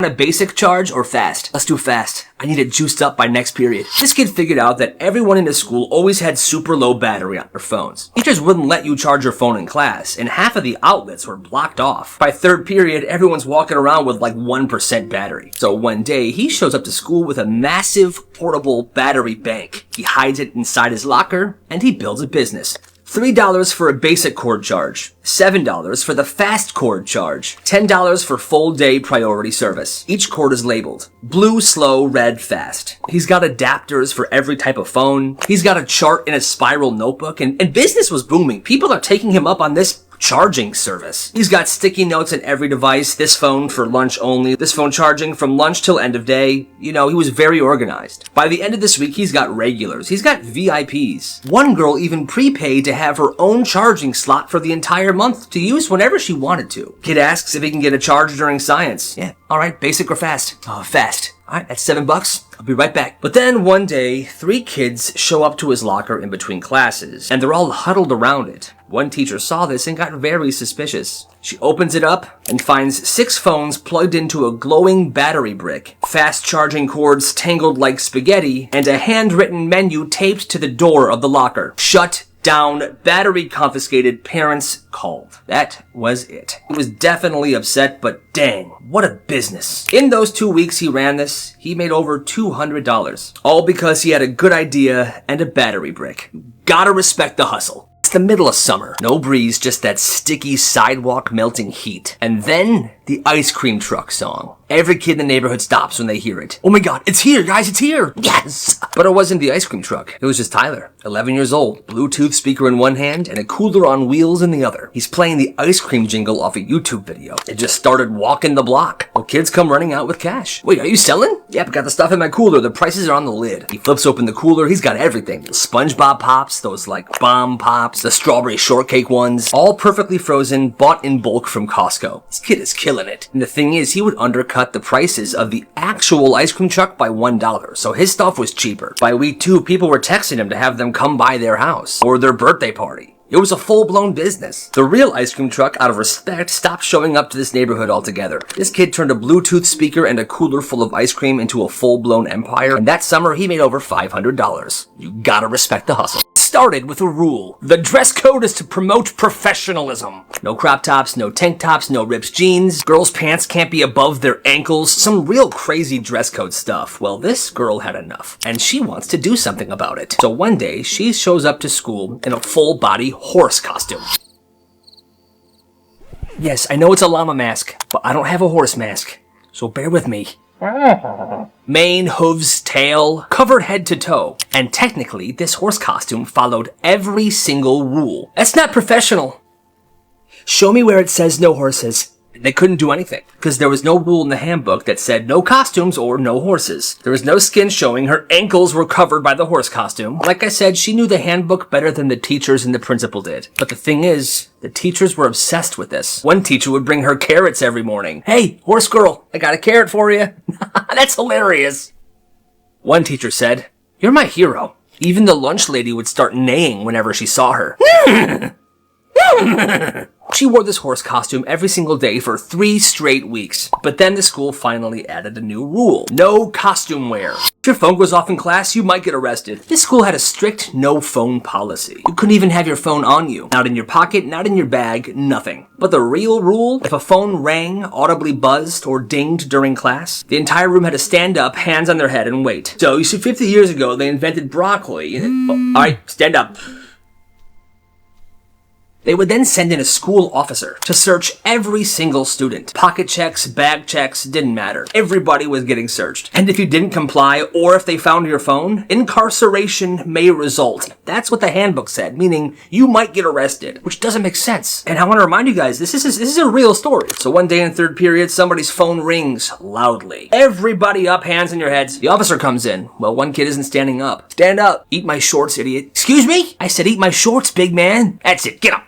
A basic charge or fast? Let's do fast. I need it juiced up by next period. This kid figured out that everyone in his school always had super low battery on their phones. Teachers wouldn't let you charge your phone in class, and half of the outlets were blocked off. By third period, everyone's walking around with like 1% battery. So one day, he shows up to school with a massive portable battery bank. He hides it inside his locker, and he builds a business. $3 for a basic cord charge, $7 for the fast cord charge, $10 for full day priority service. Each cord is labeled blue, slow, red, fast. He's got adapters for every type of phone. He's got a chart in a spiral notebook, and business was booming. People are taking him up on this charging service. He's got sticky notes in every device. This phone for lunch only. This phone charging from lunch till end of day. You know, he was very organized. By the end of this week, he's got regulars. He's got VIPs. One girl even prepaid to have her own charging slot for the entire month to use whenever she wanted to. Kid asks if he can get a charge during science. Yeah, alright, basic or fast? Oh, fast. Alright, that's $7. I'll be right back. But then one day, 3 kids show up to his locker in between classes, and they're all huddled around it. One teacher saw this and got very suspicious. She opens it up and finds 6 phones plugged into a glowing battery brick, fast charging cords tangled like spaghetti, and a handwritten menu taped to the door of the locker. Shut down, battery confiscated, parents called. That was it. He was definitely upset, but dang, what a business. In those 2 weeks he ran this, he made over $200. All because he had a good idea and a battery brick. Gotta respect the hustle. It's the middle of summer. No breeze, just that sticky sidewalk melting heat. And then the ice cream truck song. Every kid in the neighborhood stops when they hear it. Oh my god, it's here, guys, it's here! Yes! But it wasn't the ice cream truck. It was just Tyler, 11 years old, Bluetooth speaker in one hand and a cooler on wheels in the other. He's playing the ice cream jingle off a YouTube video. It just started walking the block. Well, kids come running out with cash. Wait, are you selling? Yep, got the stuff in my cooler. The prices are on the lid. He flips open the cooler. He's got everything. The SpongeBob pops, those like bomb pops, the strawberry shortcake ones, all perfectly frozen, bought in bulk from Costco. This kid is killing it. And the thing is, he would undercut the prices of the actual ice cream truck by $1, so his stuff was cheaper. By week 2, people were texting him to have them come by their house or their birthday party. It was a full-blown business. The real ice cream truck, out of respect, stopped showing up to this neighborhood altogether. This kid turned a Bluetooth speaker and a cooler full of ice cream into a full-blown empire, and that summer he made over $500. You gotta respect the hustle. Started with a rule. The dress code is to promote professionalism. No crop tops, no tank tops, no ripped jeans. Girls' pants can't be above their ankles. Some real crazy dress code stuff. Well, this girl had enough, and she wants to do something about it. So one day, she shows up to school in a full-body horse costume. Yes, I know it's a llama mask, but I don't have a horse mask, so bear with me. Mane, hooves, tail, covered head to toe. And technically, this horse costume followed every single rule. That's not professional. Show me where it says no horses. They couldn't do anything, because there was no rule in the handbook that said no costumes or no horses. There was no skin showing. Her ankles were covered by the horse costume. Like I said, she knew the handbook better than the teachers and the principal did. But the thing is, the teachers were obsessed with this. One teacher would bring her carrots every morning. Hey, horse girl, I got a carrot for you. That's hilarious. One teacher said, "You're my hero." Even the lunch lady would start neighing whenever she saw her. She wore this horse costume every single day for 3 straight weeks. But then the school finally added a new rule. No costume wear. If your phone goes off in class, you might get arrested. This school had a strict no phone policy. You couldn't even have your phone on you. Not in your pocket, not in your bag, nothing. But the real rule, if a phone rang, audibly buzzed, or dinged during class, the entire room had to stand up, hands on their head, and wait. So, you see, 50 years ago, they invented broccoli. Alright, stand up. They would then send in a school officer to search every single student. Pocket checks, bag checks, didn't matter. Everybody was getting searched. And if you didn't comply, or if they found your phone, incarceration may result. That's what the handbook said, meaning you might get arrested, which doesn't make sense. And I want to remind you guys, this is a real story. So one day in 3rd period, somebody's phone rings loudly. Everybody up, hands on your heads. The officer comes in. Well, one kid isn't standing up. Stand up. Eat my shorts, idiot. Excuse me? I said eat my shorts, big man. That's it. Get up.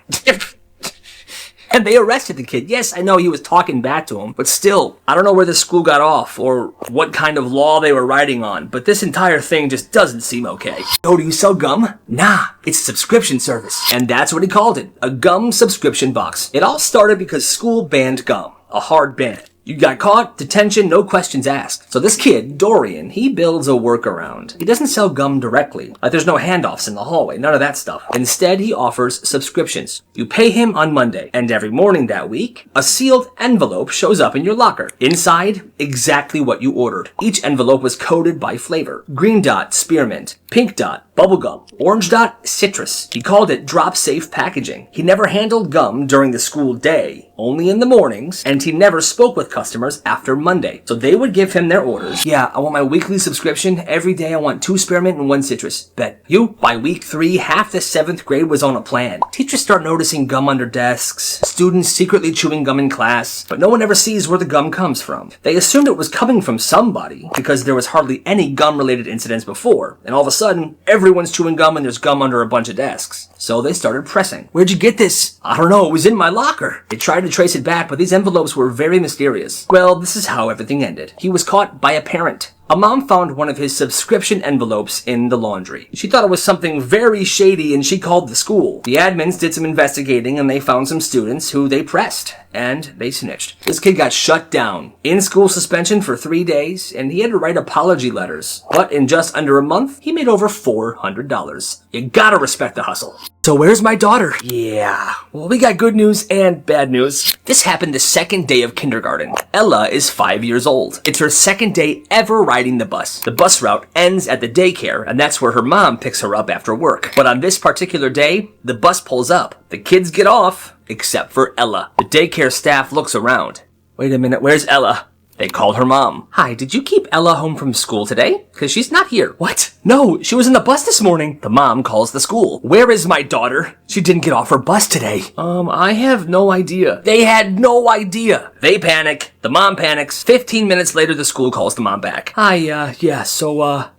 And they arrested the kid. Yes, I know he was talking back to him, but still, I don't know where the school got off or what kind of law they were writing on, but this entire thing just doesn't seem okay. Oh, do you sell gum? Nah, it's a subscription service. And that's what he called it, a gum subscription box. It all started because school banned gum. A hard ban. You got caught, detention, no questions asked. So this kid, Dorian, he builds a workaround. He doesn't sell gum directly. Like there's no handoffs in the hallway, none of that stuff. Instead, he offers subscriptions. You pay him on Monday, and every morning that week, a sealed envelope shows up in your locker. Inside, exactly what you ordered. Each envelope was coded by flavor. Green dot, spearmint. Pink dot, bubblegum. Orange dot, citrus. He called it drop-safe packaging. He never handled gum during the school day, only in the mornings, and he never spoke with customers after Monday. So they would give him their orders. Yeah, I want my weekly subscription. Every day I want 2 spearmint and 1 citrus. Bet. You? By week 3, half the 7th grade was on a plan. Teachers start noticing gum under desks, students secretly chewing gum in class, but no one ever sees where the gum comes from. They assumed it was coming from somebody because there was hardly any gum-related incidents before, and all of a sudden, everyone's chewing gum and there's gum under a bunch of desks. So they started pressing. Where'd you get this? I don't know, it was in my locker. They tried to trace it back, but these envelopes were very mysterious. Well, this is how everything ended. He was caught by a parent. A mom found one of his subscription envelopes in the laundry. She thought it was something very shady and she called the school. The admins did some investigating and they found some students who they pressed. And they snitched. This kid got shut down. In-school suspension for 3 days, and he had to write apology letters. But in just under a month, he made over $400. You gotta respect the hustle. So where's my daughter? Yeah, well, we got good news and bad news. This happened the second day of kindergarten. Ella is 5 years old. It's her second day ever riding the bus. The bus route ends at the daycare, and that's where her mom picks her up after work. But on this particular day, the bus pulls up. The kids get off, except for Ella. The daycare staff looks around. Wait a minute, where's Ella? They called her mom. Hi, did you keep Ella home from school today? Because she's not here. What? No, she was in the bus this morning. The mom calls the school. Where is my daughter? She didn't get off her bus today. I have no idea. They had no idea. They panic. The mom panics. 15 minutes later, the school calls the mom back. Hi,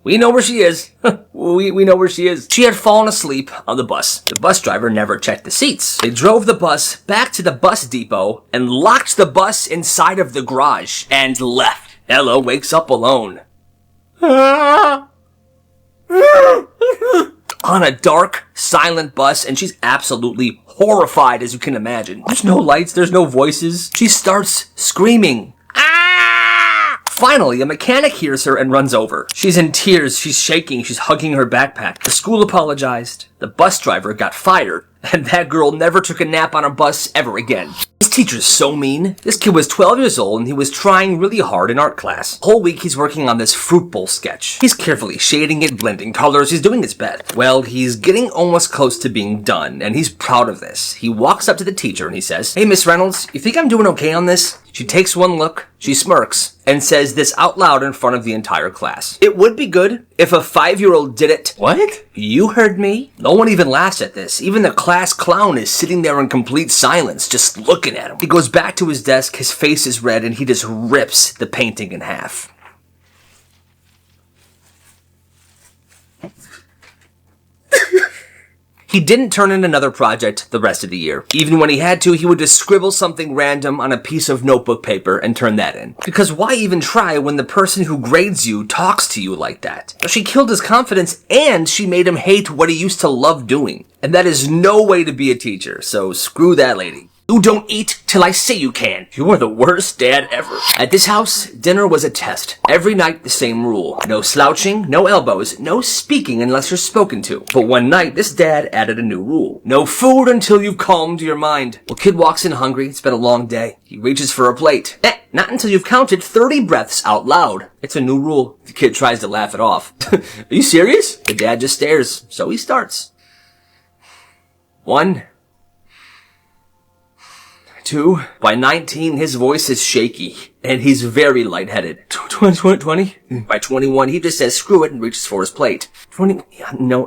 we know where she is. we know where she is. She had fallen asleep on the bus. The bus driver never checked the seats. They drove the bus back to the bus depot and locked the bus inside of the garage and left. Ella wakes up alone. On a dark, silent bus, and she's absolutely horrified, as you can imagine. There's no lights, there's no voices. She starts screaming. Finally, a mechanic hears her and runs over. She's in tears, she's shaking, she's hugging her backpack. The school apologized. The bus driver got fired, and that girl never took a nap on a bus ever again. This teacher's so mean. This kid was 12 years old and he was trying really hard in art class. Whole week he's working on this fruit bowl sketch. He's carefully shading it, blending colors, he's doing his best. Well, he's getting almost close to being done, and he's proud of this. He walks up to the teacher and he says, "Hey, Miss Reynolds, you think I'm doing okay on this?" She takes one look, she smirks, and says this out loud in front of the entire class. "It would be good if a 5-year-old did it." What? You heard me. No one even laughs at this. Even the class clown is sitting there in complete silence, just looking at him. He goes back to his desk, his face is red, and he just rips the painting in half. He didn't turn in another project the rest of the year. Even when he had to, he would just scribble something random on a piece of notebook paper and turn that in. Because why even try when the person who grades you talks to you like that? She killed his confidence and she made him hate what he used to love doing. And that is no way to be a teacher, so screw that lady. You don't eat till I say you can. You are the worst dad ever. At this house, dinner was a test. Every night, the same rule. No slouching, no elbows, no speaking unless you're spoken to. But one night, this dad added a new rule. No food until you've calmed your mind. Well, kid walks in hungry. It's been a long day. He reaches for a plate. Not until you've counted 30 breaths out loud. It's a new rule. The kid tries to laugh it off. Are you serious? The dad just stares. So he starts. 1, 2. By 19, his voice is shaky, and he's very lightheaded. 20? By 21, he just says screw it and reaches for his plate. 20? No,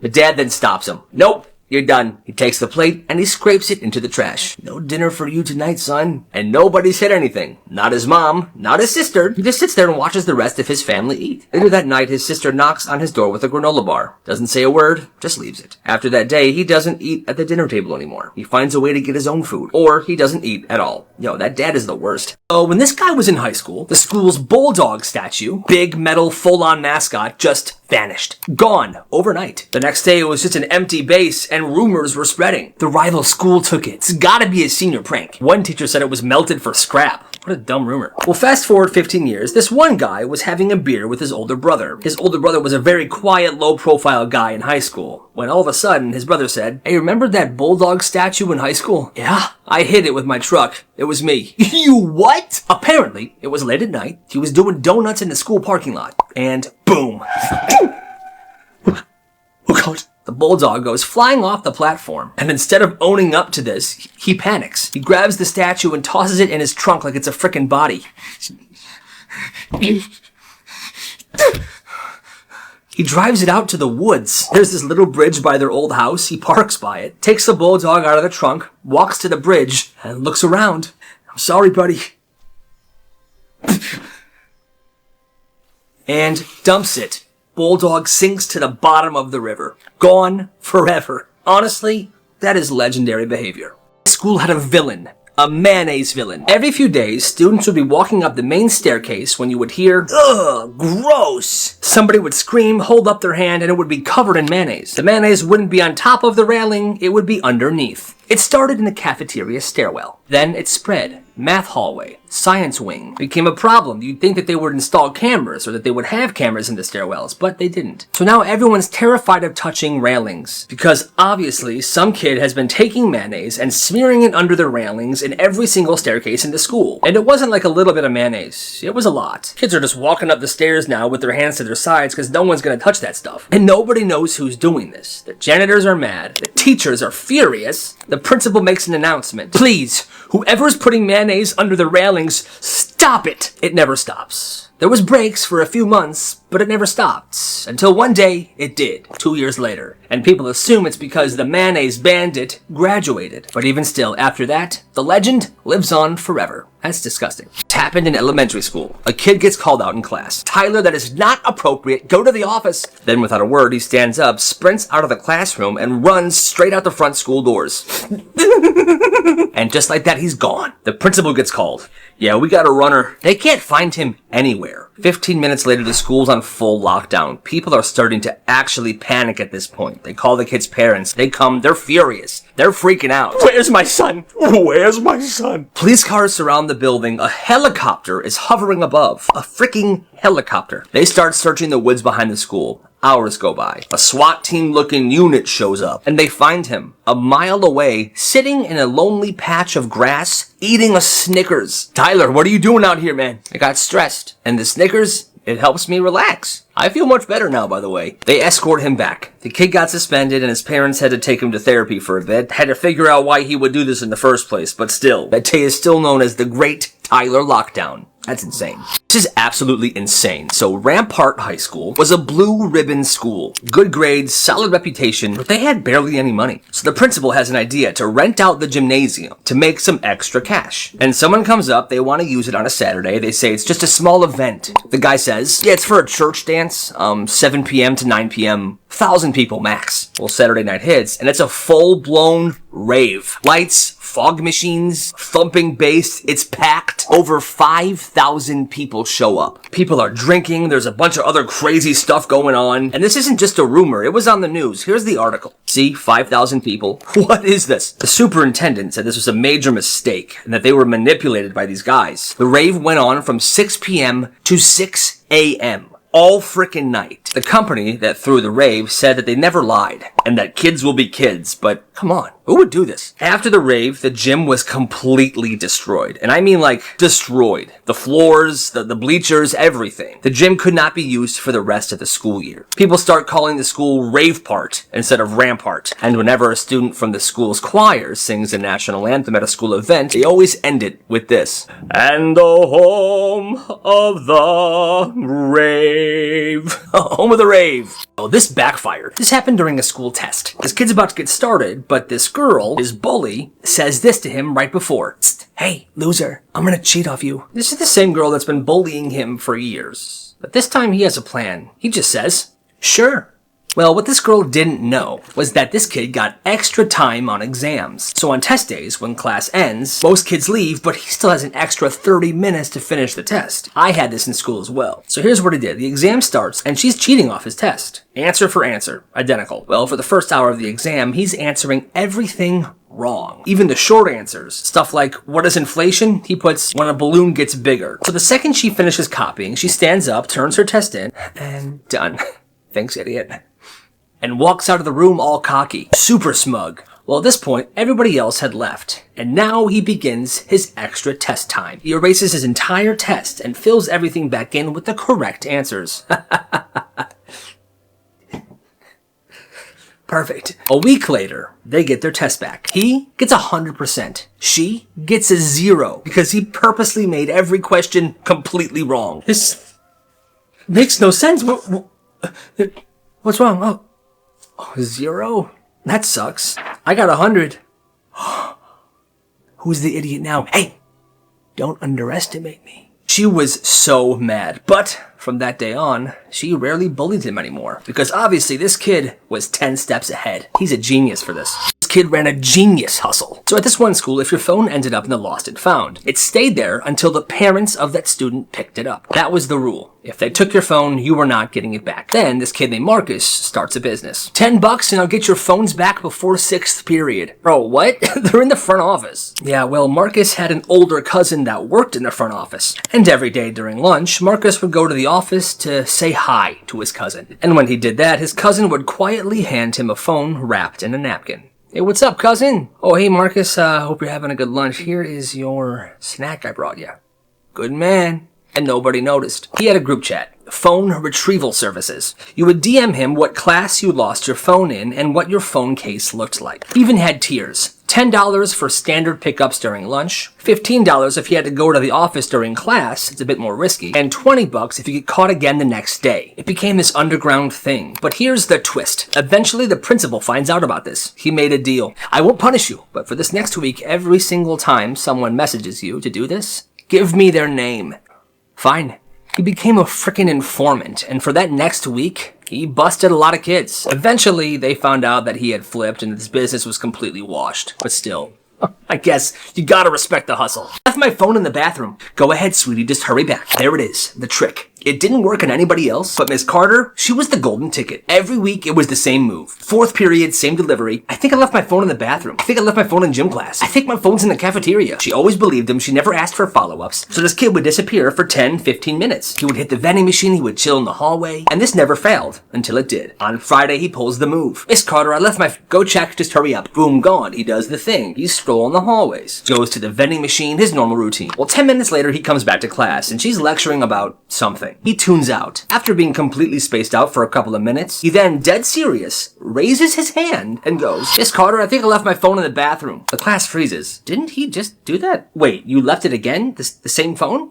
the dad then stops him. Nope. You're done. He takes the plate and he scrapes it into the trash. No dinner for you tonight, son. And nobody said anything. Not his mom, not his sister. He just sits there and watches the rest of his family eat. Later that night, his sister knocks on his door with a granola bar. Doesn't say a word, just leaves it. After that day, he doesn't eat at the dinner table anymore. He finds a way to get his own food. Or he doesn't eat at all. Yo, that dad is the worst. So when this guy was in high school, the school's bulldog statue, big metal full-on mascot, just vanished. Gone. Overnight. The next day, it was just an empty base, and rumors were spreading. The rival school took it. It's gotta be a senior prank. One teacher said it was melted for scrap. What a dumb rumor. Well, fast forward 15 years, this one guy was having a beer with his older brother. His older brother was a very quiet, low-profile guy in high school, when all of a sudden, his brother said, "Hey, remember that bulldog statue in high school?" "Yeah, I hit it with my truck. It was me." "You what?" Apparently, it was late at night. He was doing donuts in the school parking lot. And boom. Oh, God. The bulldog goes flying off the platform, and instead of owning up to this, he panics. He grabs the statue and tosses it in his trunk like it's a frickin' body. He drives it out to the woods. There's this little bridge by their old house. He parks by it, takes the bulldog out of the trunk, walks to the bridge, and looks around. "I'm sorry, buddy." And dumps it. Bulldog sinks to the bottom of the river. Gone forever. Honestly, that is legendary behavior. School had a villain. A mayonnaise villain. Every few days, students would be walking up the main staircase when you would hear, "Ugh, gross." Somebody would scream, hold up their hand, and it would be covered in mayonnaise. The mayonnaise wouldn't be on top of the railing, it would be underneath. It started in the cafeteria stairwell. Then it spread. Math hallway, science wing, became a problem. You'd think that they would install cameras or that they would have cameras in the stairwells, but they didn't. So now everyone's terrified of touching railings because obviously some kid has been taking mayonnaise and smearing it under the railings in every single staircase in the school. And it wasn't like a little bit of mayonnaise. It was a lot. Kids are just walking up the stairs now with their hands to their sides because no one's going to touch that stuff. And nobody knows who's doing this. The janitors are mad. The teachers are furious. The principal makes an announcement. "Please, whoever's putting mayonnaise under the railings, stop it." It never stops. There was breaks for a few months, but it never stopped. Until one day, it did, 2 years later. And people assume it's because the mayonnaise bandit graduated. But even still, after that, the legend lives on forever. That's disgusting. It happened in elementary school. A kid gets called out in class. "Tyler, that is not appropriate. Go to the office." Then without a word, he stands up, sprints out of the classroom, and runs straight out the front school doors. And just like that, he's gone. The principal gets called. "Yeah, we got a runner." They can't find him anywhere. 15 minutes later, the school's on full lockdown. People are starting to actually panic at this point. They call the kids' parents. They come. They're furious. They're freaking out. "Where's my son? Where's my son?" Police cars surround the building. A helicopter is hovering above. A freaking helicopter. They start searching the woods behind the school. Hours go by. A SWAT team-looking unit shows up, and they find him a mile away, sitting in a lonely patch of grass, eating a Snickers. "Tyler, what are you doing out here, man?" "I got stressed, and the Snickers, it helps me relax. I feel much better now, by the way." They escort him back. The kid got suspended, and his parents had to take him to therapy for a bit. Had to figure out why he would do this in the first place, but still, that day is still known as the Great Tyler Lockdown. That's insane. This is absolutely insane. So Rampart High School was a blue ribbon school. Good grades, solid reputation, but they had barely any money. So the principal has an idea to rent out the gymnasium to make some extra cash. And someone comes up, they want to use it on a Saturday. They say it's just a small event. The guy says, "Yeah, it's for a church dance, 7 p.m. to 9 p.m., 1,000 people max." Well, Saturday night hits, and it's a full-blown rave. Lights, fog machines, thumping bass, it's packed. Over 5,000 people show up. People are drinking, there's a bunch of other crazy stuff going on. And this isn't just a rumor, it was on the news. Here's the article. See, 5,000 people. What is this? The superintendent said this was a major mistake and that they were manipulated by these guys. The rave went on from 6 p.m. to 6 a.m. all frickin' night. The company that threw the rave said that they never lied and that kids will be kids, but come on, who would do this? After the rave, the gym was completely destroyed. And I mean like destroyed. The floors, the bleachers, everything. The gym could not be used for the rest of the school year. People start calling the school Ravepart instead of Rampart. And whenever a student from the school's choir sings the national anthem at a school event, they always end it with this. "And the home of the rave." Home of the rave. Oh, this backfired. This happened during a school test. This kid's about to get started, but this girl, his bully, says this to him right before. "Psst, hey, loser, I'm gonna cheat off you." This is the same girl that's been bullying him for years. But this time he has a plan. He just says, "Sure." Well, what this girl didn't know was that this kid got extra time on exams. So on test days, when class ends, most kids leave, but he still has an extra 30 minutes to finish the test. I had this in school as well. So here's what he did. The exam starts, and she's cheating off his test. Answer for answer. Identical. Well, for the first hour of the exam, he's answering everything wrong. Even the short answers. Stuff like, what is inflation? He puts, when a balloon gets bigger. So the second she finishes copying, she stands up, turns her test in, and done. Thanks, idiot. And walks out of the room all cocky, super smug. Well, at this point, everybody else had left. And now he begins his extra test time. He erases his entire test and fills everything back in with the correct answers. Perfect. A week later, they get their test back. He gets 100%. She gets a 0 because he purposely made every question completely wrong. This makes no sense. What's wrong? Oh, 0? That sucks. I got 100. Who's the idiot now? Hey, don't underestimate me. She was so mad, but from that day on, she rarely bullied him anymore because obviously this kid was 10 steps ahead. He's a genius for this. This kid ran a genius hustle. So at this one school, if your phone ended up in the lost and found, it stayed there until the parents of that student picked it up. That was the rule. If they took your phone, you were not getting it back. Then this kid named Marcus starts a business. $10 and I'll get your phones back before 6th period. Bro, what? They're in the front office. Yeah, well, Marcus had an older cousin that worked in the front office. And every day during lunch, Marcus would go to the office to say hi to his cousin. And when he did that, his cousin would quietly hand him a phone wrapped in a napkin. Hey, what's up, cousin? Oh, hey, Marcus, hope you're having a good lunch. Here is your snack I brought you. Good man. And nobody noticed. He had a group chat. Phone retrieval services. You would DM him what class you lost your phone in and what your phone case looked like. He even had tiers. $10 for standard pickups during lunch, $15 if you had to go to the office during class, it's a bit more risky, and $20 if you get caught again the next day. It became this underground thing. But here's the twist. Eventually the principal finds out about this. He made a deal. I won't punish you, but for this next week, every single time someone messages you to do this, give me their name. Fine. He became a frickin' informant, and for that next week, he busted a lot of kids. Eventually, they found out that he had flipped and his business was completely washed. But still, I guess you gotta respect the hustle. Left my phone in the bathroom. Go ahead, sweetie, just hurry back. There it is, the trick. It didn't work on anybody else, but Miss Carter, she was the golden ticket. Every week, it was the same move. 4th period, same delivery. I think I left my phone in the bathroom. I think I left my phone in gym class. I think my phone's in the cafeteria. She always believed him. She never asked for follow-ups. So this kid would disappear for 10, 15 minutes. He would hit the vending machine. He would chill in the hallway. And this never failed until it did. On Friday, he pulls the move. Miss Carter, I left my... Go check. Just hurry up. Boom, gone. He does the thing. He's strolling the hallways. Goes to the vending machine. His normal routine. Well, 10 minutes later, he comes back to class, and she's lecturing about something. He tunes out. After being completely spaced out for a couple of minutes, he then, dead serious, raises his hand and goes, Miss Carter, I think I left my phone in the bathroom. The class freezes. Didn't he just do that? Wait, you left it again? The same phone?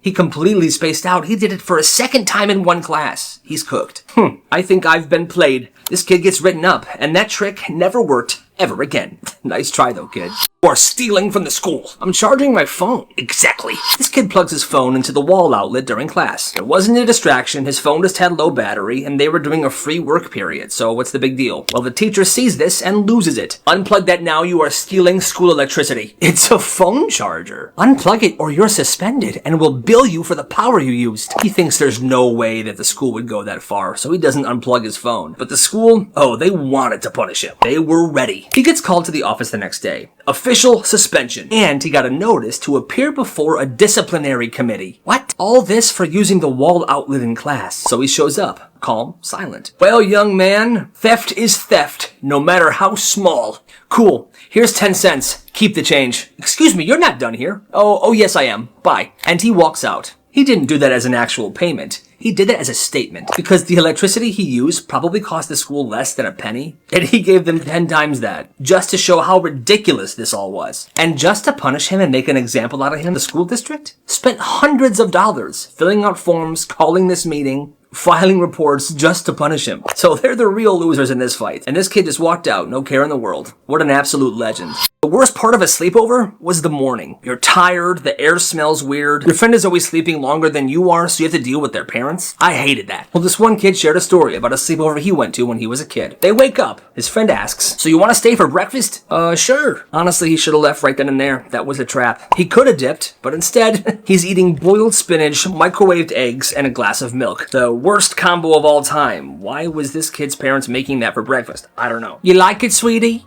He completely spaced out. He did it for a second time in one class. He's cooked. I think I've been played. This kid gets written up, and that trick never worked ever again. Nice try though, kid. You are stealing from the school. I'm charging my phone. Exactly. This kid plugs his phone into the wall outlet during class. It wasn't a distraction. His phone just had low battery, and they were doing a free work period, so what's the big deal? Well, the teacher sees this and loses it. Unplug that now. You are stealing school electricity. It's a phone charger. Unplug it or you're suspended and will bill you for the power you used. He thinks there's no way that the school would go that far, so he doesn't unplug his phone. But the school, they wanted to punish him. They were ready. He gets called to the office the next day. Official suspension. And he got a notice to appear before a disciplinary committee. What? All this for using the wall outlet in class. So he shows up, calm, silent. Well, young man, theft is theft, no matter how small. Cool. Here's 10 cents. Keep the change. Excuse me, you're not done here. Oh, yes, I am. Bye. And he walks out. He didn't do that as an actual payment. He did it as a statement because the electricity he used probably cost the school less than a penny, and he gave them 10 times that just to show how ridiculous this all was. And just to punish him and make an example out of him, the school district spent hundreds of dollars filling out forms, calling this meeting, filing reports just to punish him. So they're the real losers in this fight. And this kid just walked out, no care in the world. What an absolute legend. The worst part of a sleepover was the morning. You're tired, the air smells weird, your friend is always sleeping longer than you are, so you have to deal with their parents. I hated that. Well, this one kid shared a story about a sleepover he went to when he was a kid. They wake up. His friend asks, "So you want to stay for breakfast?" Sure. Honestly, he should have left right then and there. That was a trap. He could have dipped, but instead, he's eating boiled spinach, microwaved eggs, and a glass of milk. The worst combo of all time. Why was this kid's parents making that for breakfast? I don't know. You like it, sweetie?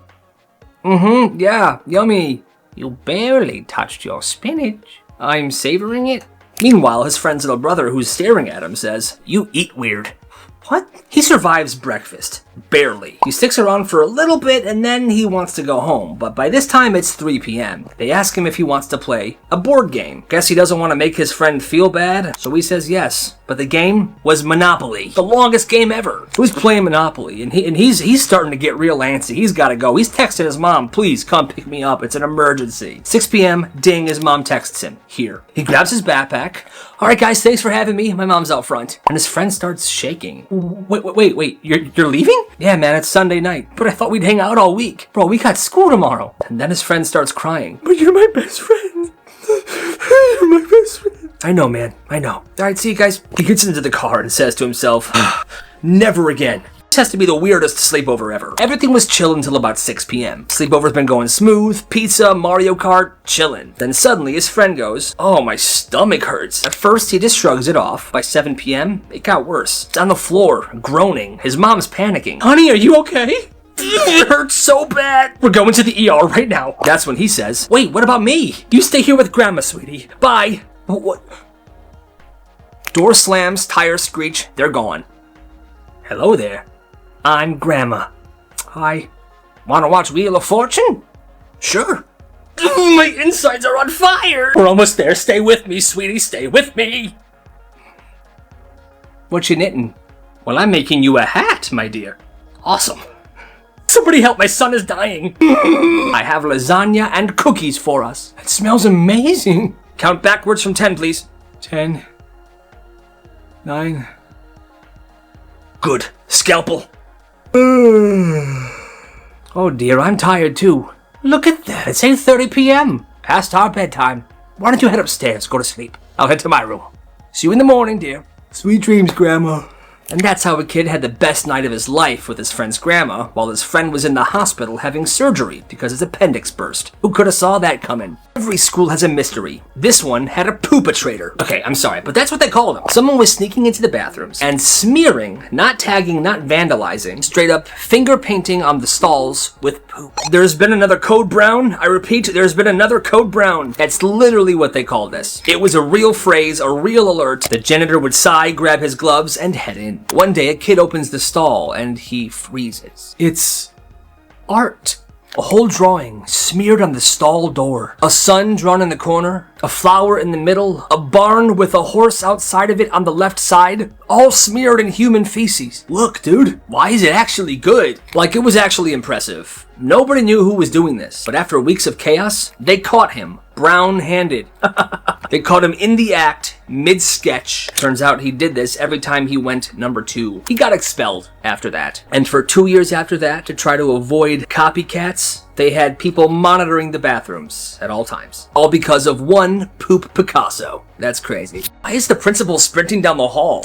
Mm-hmm, yeah, yummy. You barely touched your spinach. I'm savoring it. Meanwhile, his friend's little brother, who's staring at him, says, "You eat weird." What? He survives breakfast. Barely. He sticks around for a little bit and then he wants to go home, but by this time it's 3 p.m. They ask him if he wants to play a board game. Guess he doesn't want to make his friend feel bad, so he says yes. But the game was Monopoly. The longest game ever. He was playing Monopoly and he's starting to get real antsy. He's got to go. He's texting his mom, "Please come pick me up. It's an emergency." 6 p.m. Ding, his mom texts him. Here. He grabs his backpack. "All right, guys, thanks for having me. My mom's out front." And his friend starts shaking. Wait, you're leaving? "Yeah, man, it's Sunday night. But I thought we'd hang out all week. Bro, we got school tomorrow." And then his friend starts crying. "But you're my best friend. You're my best friend." "I know, man. I know. All right, see you guys." He gets into the car and says to himself, "Never again." This has to be the weirdest sleepover ever. Everything was chill until about 6 p.m. Sleepover's been going smooth, pizza, Mario Kart, chillin'. Then suddenly his friend goes, "Oh, my stomach hurts." At first, he just shrugs it off. By 7 p.m., it got worse. It's on the floor, groaning. His mom's panicking. "Honey, are you okay?" "It hurts so bad. We're going to the ER right now." That's when he says, "Wait, what about me? You stay here with Grandma, sweetie. Bye." What? Door slams, tires screech, they're gone. "Hello there. I'm Grandma." "Hi. Wanna watch Wheel of Fortune?" "Sure." My insides are on fire. "We're almost there. Stay with me, sweetie. Stay with me." "What you knitting?" "Well, I'm making you a hat, my dear." "Awesome. Somebody help, my son is dying." "I have lasagna and cookies for us." "It smells amazing." "Count backwards from 10, please." 10. 9. Good. Scalpel. Oh dear, I'm tired too. Look at that, it's 8:30 p.m. Past our bedtime. Why don't you head upstairs, go to sleep? I'll head to my room. See you in the morning, dear. Sweet dreams, Grandma. And that's how a kid had the best night of his life with his friend's grandma, while his friend was in the hospital having surgery because his appendix burst. Who could have saw that coming? Every school has a mystery. This one had a poopatrator. Okay, I'm sorry, but that's what they called him. Someone was sneaking into the bathrooms and smearing, not tagging, not vandalizing, straight up finger painting on the stalls with poop. There's been another Code Brown. I repeat, there's been another Code Brown. That's literally what they called this. It was a real phrase, a real alert. The janitor would sigh, grab his gloves, and head in. One day, a kid opens the stall and he freezes. It's art. A whole drawing smeared on the stall door. A sun drawn in the corner. A flower in the middle. A barn with a horse outside of it on the left side. All smeared in human feces. Look, dude. Why is it actually good? Like, it was actually impressive. Nobody knew who was doing this, but after weeks of chaos, they caught him. Brown-handed. They caught him in the act, mid-sketch. Turns out he did this every time he went number 2. He got expelled after that. And for 2 years after that, to try to avoid copycats, they had people monitoring the bathrooms at all times. All because of one poop Picasso. That's crazy. Why is the principal sprinting down the hall?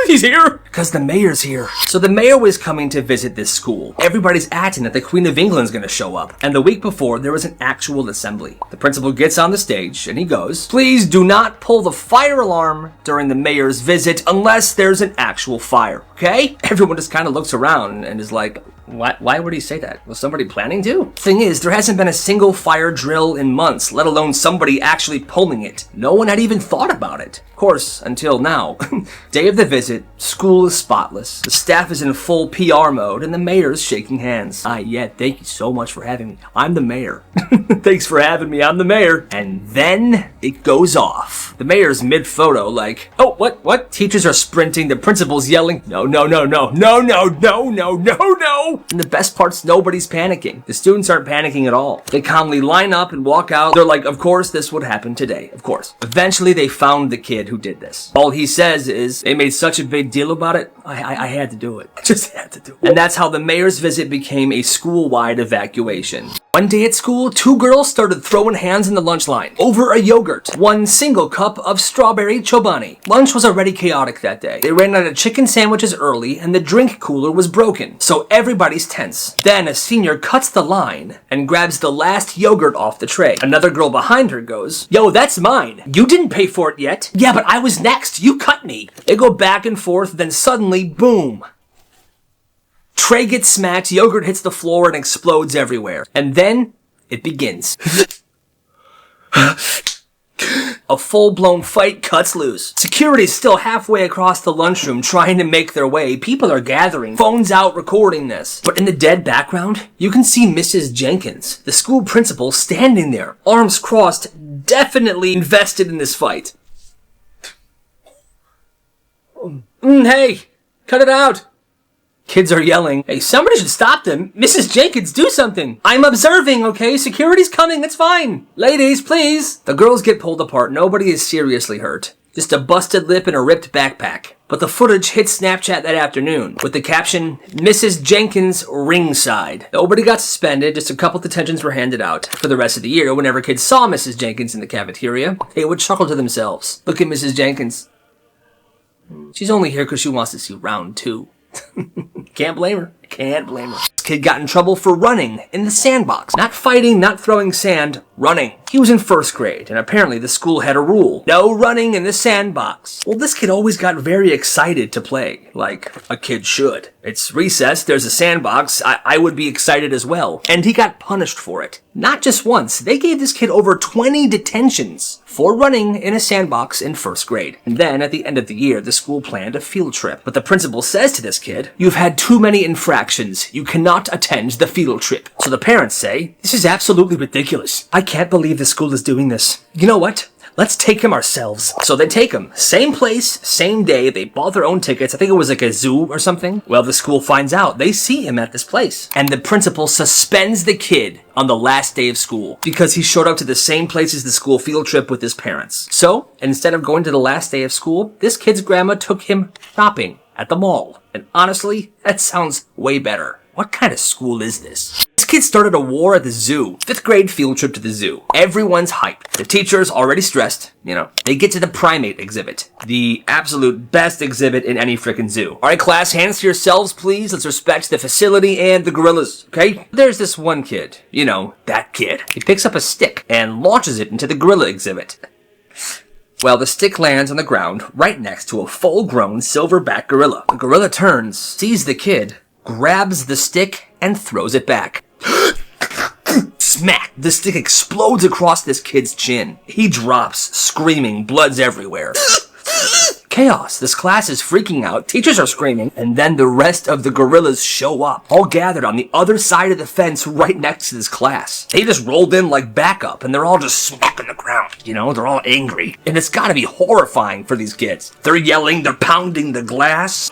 He's here! Because the mayor's here. So the mayor was coming to visit this school. Everybody's acting that the Queen of England's gonna show up. And the week before, there was an actual assembly. The principal gets on the stage and he goes, "Please do not pull the fire alarm during the mayor's visit unless there's an actual fire, okay?" Everyone just kind of looks around and is like, why would he say that? Was somebody planning to? Thing is, there hasn't been a single fire drill in months, let alone somebody actually pulling it. No one had even thought about it. Of course, until now. Day of the visit, school is spotless. The staff is in full PR mode, and the mayor's shaking hands. Yeah, thank you so much for having me. I'm the mayor. Thanks for having me, I'm the mayor. And then it goes off. The mayor's mid-photo like, "Oh, what? Teachers are sprinting, the principal's yelling, no, no, no, no, no, no, no, no, no, no. no! And the best part's nobody's panicking. The students aren't panicking at all. They calmly line up and walk out. They're like, of course this would happen today. Of course. Eventually they found the kid who did this. All he says is, they made such a big deal about it, I had to do it. I just had to do it. And that's how the mayor's visit became a school-wide evacuation. One day at school, 2 girls started throwing hands in the lunch line over a yogurt. 1 single cup of strawberry chobani. Lunch was already chaotic that day. They ran out of chicken sandwiches early and the drink cooler was broken. So everybody's tense. Then a senior cuts the line and grabs the last yogurt off the tray. Another girl behind her goes, "Yo, that's mine. You didn't pay for it yet." "Yeah, but I was next. You cut me." They go back and forth, then suddenly, boom. Tray gets smacked, yogurt hits the floor and explodes everywhere. And then, it begins. A full-blown fight cuts loose. Security's still halfway across the lunchroom trying to make their way. People are gathering, phones out recording this. But in the dead background, you can see Mrs. Jenkins, the school principal, standing there, arms crossed, definitely invested in this fight. Hey, cut it out. Kids are yelling, "Hey, somebody should stop them. Mrs. Jenkins, do something. I'm observing, okay? Security's coming, it's fine. Ladies, please." The girls get pulled apart. Nobody is seriously hurt. Just a busted lip and a ripped backpack. But the footage hit Snapchat that afternoon with the caption, "Mrs. Jenkins ringside." Nobody got suspended, just a couple detentions were handed out. For the rest of the year, whenever kids saw Mrs. Jenkins in the cafeteria, they would chuckle to themselves. Look at Mrs. Jenkins. She's only here because she wants to see round 2. Can't blame her. Can't blame her. This kid got in trouble for running in the sandbox. Not fighting, not throwing sand, running. He was in 1st grade, and apparently the school had a rule. No running in the sandbox. Well, this kid always got very excited to play, like a kid should. It's recess, there's a sandbox, I would be excited as well. And he got punished for it. Not just once, they gave this kid over 20 detentions for running in a sandbox in 1st grade. And then, at the end of the year, the school planned a field trip. But the principal says to this kid, "You've had too many infractions. You cannot attend the field trip." So the parents say, "This is absolutely ridiculous. I can't believe the school is doing this. You know what? Let's take him ourselves." So they take him. Same place, same day. They bought their own tickets. I think it was like a zoo or something. Well, the school finds out. They see him at this place. And the principal suspends the kid on the last day of school because he showed up to the same place as the school field trip with his parents. So, instead of going to the last day of school, this kid's grandma took him shopping at the mall. And honestly, that sounds way better. What kind of school is this? This kid started a war at the zoo. 5th grade field trip to the zoo. Everyone's hyped. The teacher's already stressed, you know. They get to the primate exhibit. The absolute best exhibit in any frickin' zoo. Alright class, hands to yourselves please. Let's respect the facility and the gorillas, okay? There's this one kid. You know, that kid. He picks up a stick and launches it into the gorilla exhibit. Well, the stick lands on the ground right next to a full-grown silverback gorilla. The gorilla turns, sees the kid, grabs the stick, and throws it back. Smack! The stick explodes across this kid's chin. He drops, screaming, blood's everywhere. Chaos. This class is freaking out, teachers are screaming, and then the rest of the gorillas show up, all gathered on the other side of the fence right next to this class. They just rolled in like backup, and they're all just smacking the ground. You know, they're all angry. And it's gotta be horrifying for these kids. They're yelling, they're pounding the glass.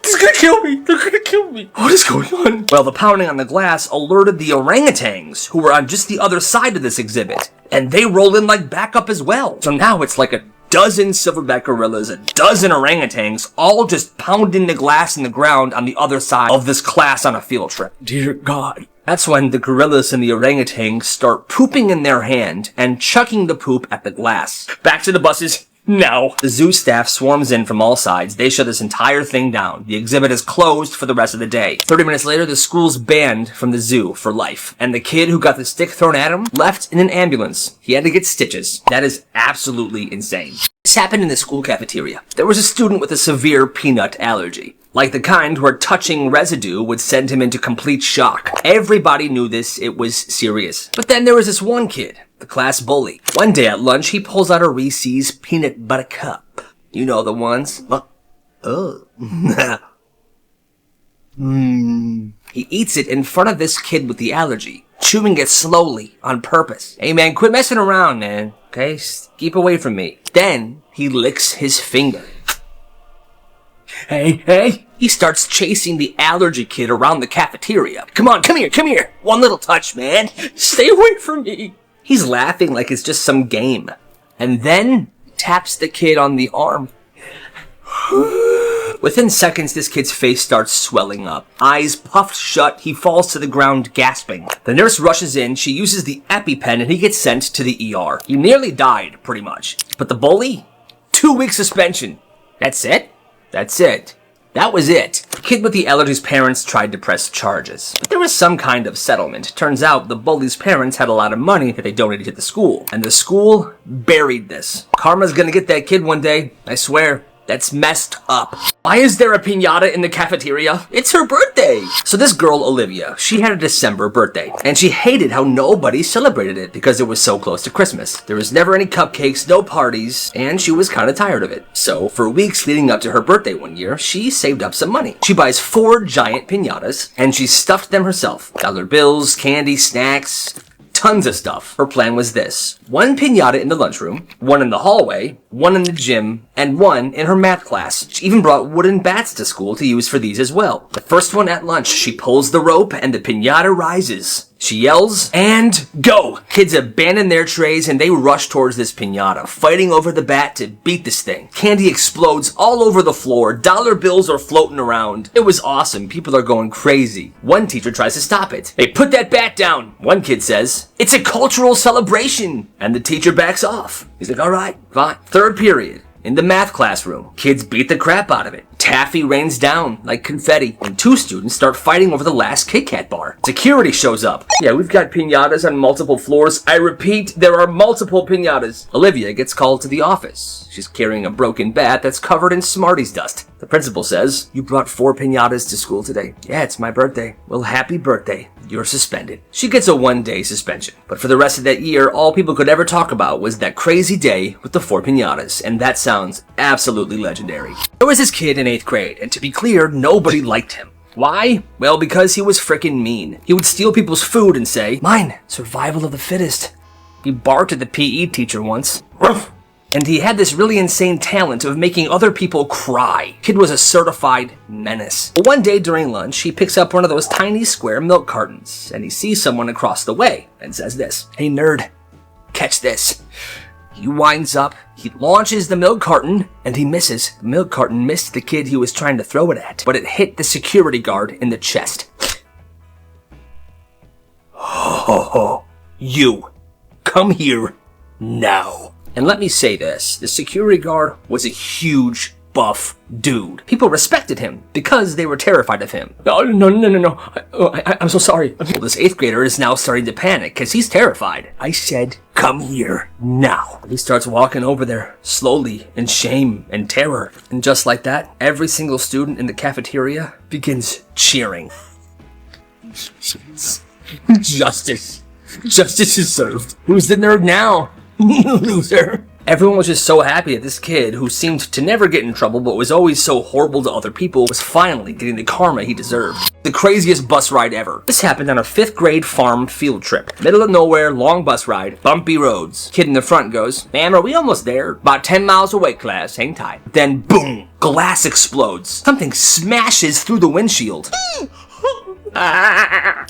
This is gonna kill me! They're gonna kill me! What is going on? Well, the pounding on the glass alerted the orangutans, who were on just the other side of this exhibit. And they rolled in like backup as well. So now it's like a dozen silverback gorillas, a dozen orangutans, all just pounding the glass in the ground on the other side of this class on a field trip. Dear God. That's when the gorillas and the orangutans start pooping in their hand and chucking the poop at the glass. Back to the buses. No. The zoo staff swarms in from all sides. They shut this entire thing down. The exhibit is closed for the rest of the day. 30 minutes later, the school's banned from the zoo for life. And the kid who got the stick thrown at him left in an ambulance. He had to get stitches. That is absolutely insane. This happened in the school cafeteria. There was a student with a severe peanut allergy. Like the kind where touching residue would send him into complete shock. Everybody knew this, it was serious. But then there was this one kid, the class bully. One day at lunch, he pulls out a Reese's peanut butter cup. You know the ones. He eats it in front of this kid with the allergy, chewing it slowly on purpose. Hey man, quit messing around, man. Okay, keep away from me. Then he licks his finger. Hey, He starts chasing the allergy kid around the cafeteria. Come on, come here. One little touch, man. Stay away from me. He's laughing like it's just some game. And then taps the kid on the arm. Within seconds, this kid's face starts swelling up. Eyes puffed shut, he falls to the ground gasping. The nurse rushes in, she uses the EpiPen, and he gets sent to the ER. He nearly died, pretty much. But the bully? 2-week suspension. That's it? That's it. That was it. The kid with the allergies' parents tried to press charges. But there was some kind of settlement. Turns out the bully's parents had a lot of money that they donated to the school. And the school buried this. Karma's gonna get that kid one day, I swear. That's messed up. Why is there a piñata in the cafeteria? It's her birthday. So this girl, Olivia, she had a December birthday, and she hated how nobody celebrated it because it was so close to Christmas. There was never any cupcakes, no parties, and she was kind of tired of it. So for weeks leading up to her birthday one year, she saved up some money. She buys 4 giant piñatas, and she stuffed them herself. Dollar bills, candy, snacks, tons of stuff. Her plan was this: 1 piñata in the lunchroom, 1 in the hallway, 1 in the gym, and 1 in her math class. She even brought wooden bats to school to use for these as well. The first one at lunch, she pulls the rope and the piñata rises. She yells, and go! Kids abandon their trays and they rush towards this piñata, fighting over the bat to beat this thing. Candy explodes all over the floor, dollar bills are floating around. It was awesome, people are going crazy. One teacher tries to stop it. Hey, put that bat down! One kid says, it's a cultural celebration! And the teacher backs off. He's like, alright, fine. 3rd period. In the math classroom, kids beat the crap out of it. Taffy rains down like confetti, and 2 students start fighting over the last Kit Kat bar. Security shows up. Yeah, we've got piñatas on multiple floors. I repeat, there are multiple piñatas. Olivia gets called to the office. She's carrying a broken bat that's covered in Smarties dust. The principal says, you brought 4 piñatas to school today. Yeah, it's my birthday. Well, happy birthday. You're suspended. She gets a 1-day suspension. But for the rest of that year, all people could ever talk about was that crazy day with the 4 piñatas, and that sounds absolutely legendary. There was this kid in 8th grade, and to be clear, nobody liked him. Why? Well, because he was frickin' mean. He would steal people's food and say, mine, survival of the fittest. He barked at the PE teacher once. And he had this really insane talent of making other people cry. Kid was a certified menace. But one day during lunch, he picks up one of those tiny square milk cartons, and he sees someone across the way and says this, hey nerd, catch this. He winds up, he launches the milk carton, and he misses. The milk carton missed the kid he was trying to throw it at, but it hit the security guard in the chest. Oh, you, come here now. And let me say this, the security guard was a huge, buff dude. People respected him because they were terrified of him. Oh, no. I'm so sorry. This 8th grader is now starting to panic because he's terrified. I said, come here now. He starts walking over there slowly in shame and terror. And just like that, every single student in the cafeteria begins cheering. Justice. Justice is served. Who's the nerd now? Loser. Everyone was just so happy that this kid, who seemed to never get in trouble but was always so horrible to other people, was finally getting the karma he deserved. The craziest bus ride ever. This happened on a 5th grade farm field trip. Middle of nowhere, long bus ride, bumpy roads. Kid in the front goes, ma'am, are we almost there? About 10 miles away, class, hang tight. Then boom, glass explodes. Something smashes through the windshield.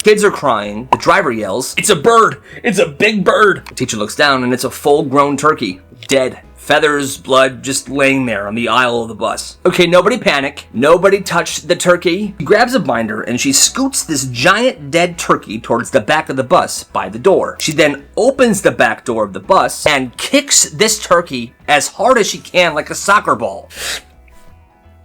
Kids are crying. The driver yells, it's a bird! It's a big bird! The teacher looks down and it's a full-grown turkey. Dead. Feathers, blood, just laying there on the aisle of the bus. Okay, nobody panic. Nobody touch the turkey. She grabs a binder and she scoots this giant dead turkey towards the back of the bus by the door. She then opens the back door of the bus and kicks this turkey as hard as she can like a soccer ball.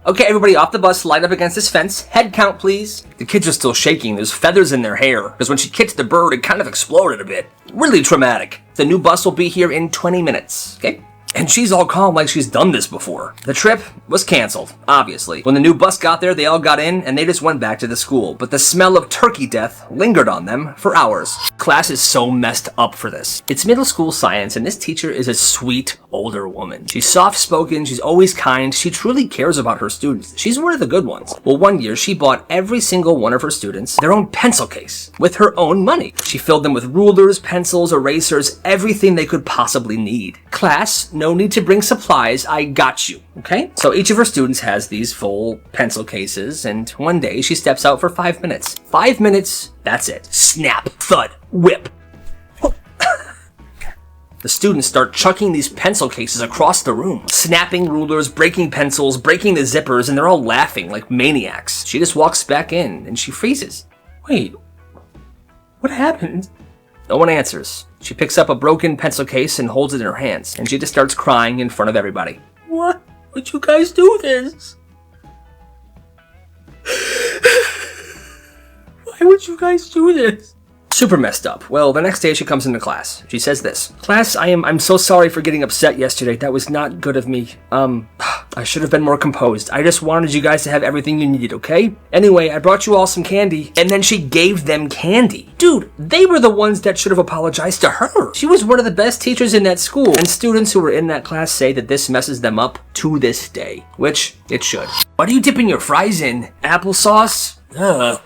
Okay, everybody off the bus, line up against this fence. Head count, please. The kids are still shaking. There's feathers in their hair, because when she kicked the bird, it kind of exploded a bit. Really traumatic. The new bus will be here in 20 minutes, okay? And she's all calm like she's done this before. The trip was canceled, obviously. When the new bus got there, they all got in and they just went back to the school. But the smell of turkey death lingered on them for hours. Class is so messed up for this. It's middle school science and this teacher is a sweet older woman. She's soft-spoken, she's always kind, she truly cares about her students. She's one of the good ones. Well, one year she bought every single one of her students their own pencil case with her own money. She filled them with rulers, pencils, erasers, everything they could possibly need. Class, No need to bring supplies. I got you. Okay? So each of her students has these full pencil cases, and one day she steps out for 5 minutes. 5 minutes, that's it. Snap, thud, whip. The students start chucking these pencil cases across the room, snapping rulers, breaking pencils, breaking the zippers, and they're all laughing like maniacs. She just walks back in, and she freezes. Wait, what happened? No one answers. She picks up a broken pencil case and holds it in her hands, and she just starts crying in front of everybody. What would you guys do this? Why would you guys do this? Super messed up. Well, the next day she comes into class. She says this. Class, I'm so sorry for getting upset yesterday. That was not good of me. I should have been more composed. I just wanted you guys to have everything you needed, okay? Anyway, I brought you all some candy. And then she gave them candy. Dude, they were the ones that should have apologized to her. She was one of the best teachers in that school. And students who were in that class say that this messes them up to this day. Which it should. What are you dipping your fries in? Applesauce?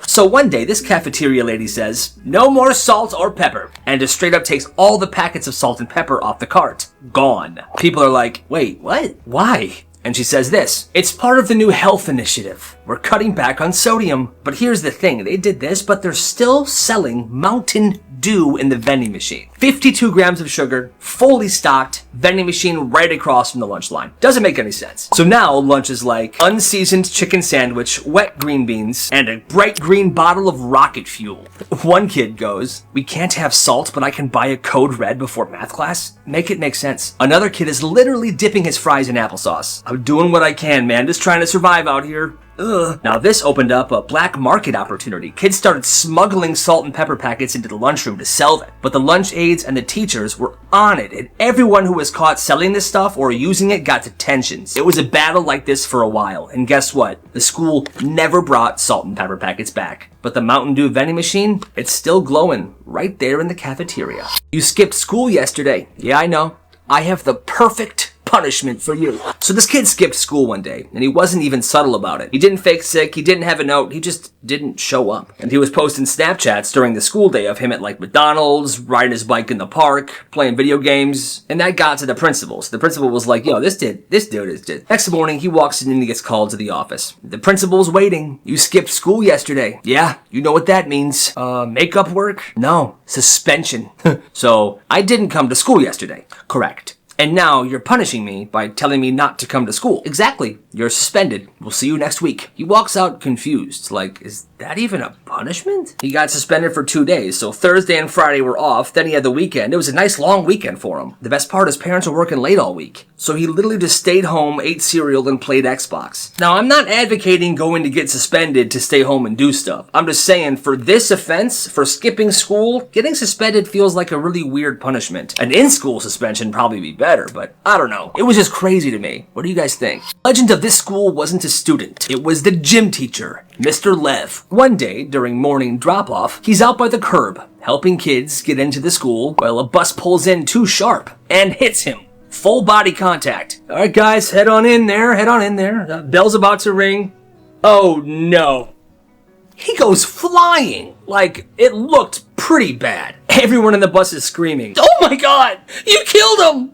So one day, this cafeteria lady says, no more salt or pepper, and just straight up takes all the packets of salt and pepper off the cart. Gone. People are like, wait, what? Why? And she says this, it's part of the new health initiative. We're cutting back on sodium. But here's the thing, they did this, but they're still selling Mountain Dew in the vending machine. 52 grams of sugar, fully stocked, vending machine right across from the lunch line. Doesn't make any sense. So now lunch is like unseasoned chicken sandwich, wet green beans, and a bright green bottle of rocket fuel. One kid goes, we can't have salt, but I can buy a code red before math class? Make it make sense. Another kid is literally dipping his fries in applesauce. I'm doing what I can, man. Just trying to survive out here. Ugh. Now this opened up a black market opportunity. Kids started smuggling salt and pepper packets into the lunchroom to sell them. But the lunch aides and the teachers were on it, and everyone who was caught selling this stuff or using it got detentions. It was a battle like this for a while, and guess what? The school never brought salt and pepper packets back. But the Mountain Dew vending machine, it's still glowing right there in the cafeteria. You skipped school yesterday. Yeah, I know. I have the perfect punishment for you. So this kid skipped school one day, and he wasn't even subtle about it. He didn't fake sick, he didn't have a note, he just didn't show up. And he was posting Snapchats during the school day of him at like McDonald's, riding his bike in the park, playing video games, and that got to the principal. So the principal was like, yo, this dude is dead. Next morning, he walks in and he gets called to the office. The principal's waiting. You skipped school yesterday. Yeah, you know what that means. Makeup work? No, suspension. So, I didn't come to school yesterday. Correct. And now you're punishing me by telling me not to come to school. Exactly. You're suspended. We'll see you next week. He walks out confused. Like, is that even a punishment? He got suspended for 2 days. So Thursday and Friday were off. Then he had the weekend. It was a nice long weekend for him. The best part, his parents were working late all week. So he literally just stayed home, ate cereal, and played Xbox. Now, I'm not advocating going to get suspended to stay home and do stuff. I'm just saying, for this offense, for skipping school, getting suspended feels like a really weird punishment. An in-school suspension probably be better, but I don't know. It was just crazy to me. What do you guys think? Legend of this school wasn't a student. It was the gym teacher, Mr. Lev. One day, during morning drop-off, he's out by the curb, helping kids get into the school while a bus pulls in too sharp and hits him. Full body contact. All right, guys, head on in there. Bell's about to ring. Oh, no. He goes flying. Like, it looked pretty bad. Everyone in the bus is screaming, oh my God, you killed him.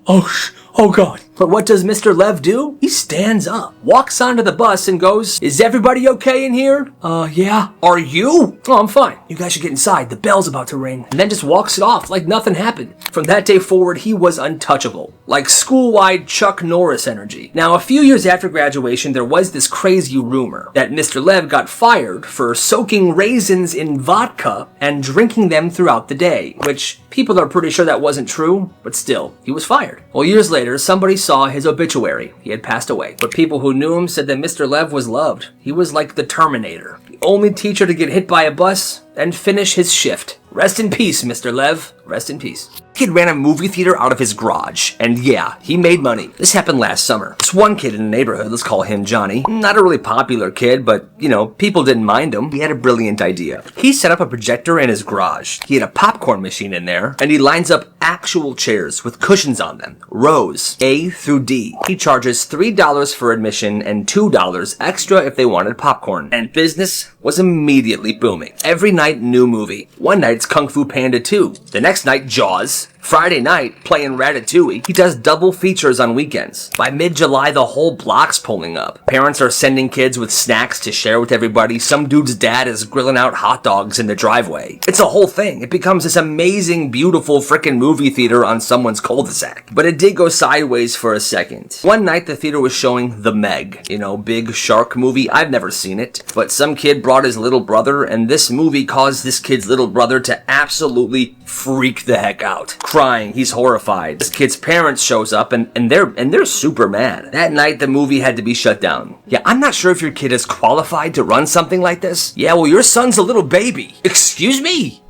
Oh God. But what does Mr. Lev do? He stands up, walks onto the bus and goes, is everybody okay in here? Yeah. Are you? Oh, I'm fine. You guys should get inside. The bell's about to ring. And then just walks it off like nothing happened. From that day forward, he was untouchable. Like school-wide Chuck Norris energy. Now, a few years after graduation, there was this crazy rumor that Mr. Lev got fired for soaking raisins in vodka and drinking them throughout the day, which people are pretty sure that wasn't true, but still, he was fired. Well, years later, somebody saw his obituary. He had passed away. But people who knew him said that Mr. Lev was loved. He was like the Terminator. The only teacher to get hit by a bus and finish his shift. Rest in peace, Mr. Lev. Rest in peace. Kid ran a movie theater out of his garage, and yeah, he made money. This happened last summer. This one kid in the neighborhood, let's call him Johnny, not a really popular kid, but, you know, people didn't mind him. He had a brilliant idea. He set up a projector in his garage. He had a popcorn machine in there, and he lines up actual chairs with cushions on them, rows, A through D. He charges $3 for admission and $2 extra if they wanted popcorn, and business was immediately booming. Every night, new movie. One night, it's Kung Fu Panda 2. The next night, Jaws. Friday night, playing Ratatouille, he does double features on weekends. By mid-July, the whole block's pulling up. Parents are sending kids with snacks to share with everybody. Some dude's dad is grilling out hot dogs in the driveway. It's a whole thing. It becomes this amazing, beautiful frickin' movie theater on someone's cul-de-sac. But it did go sideways for a second. One night, the theater was showing The Meg. You know, big shark movie. I've never seen it. But some kid brought his little brother, and this movie caused this kid's little brother to absolutely freak the heck out. Crying, he's horrified. This kid's parents shows up and they're super mad. That night the movie had to be shut down. Yeah, I'm not sure if your kid is qualified to run something like this. Yeah, well, your son's a little baby. Excuse me?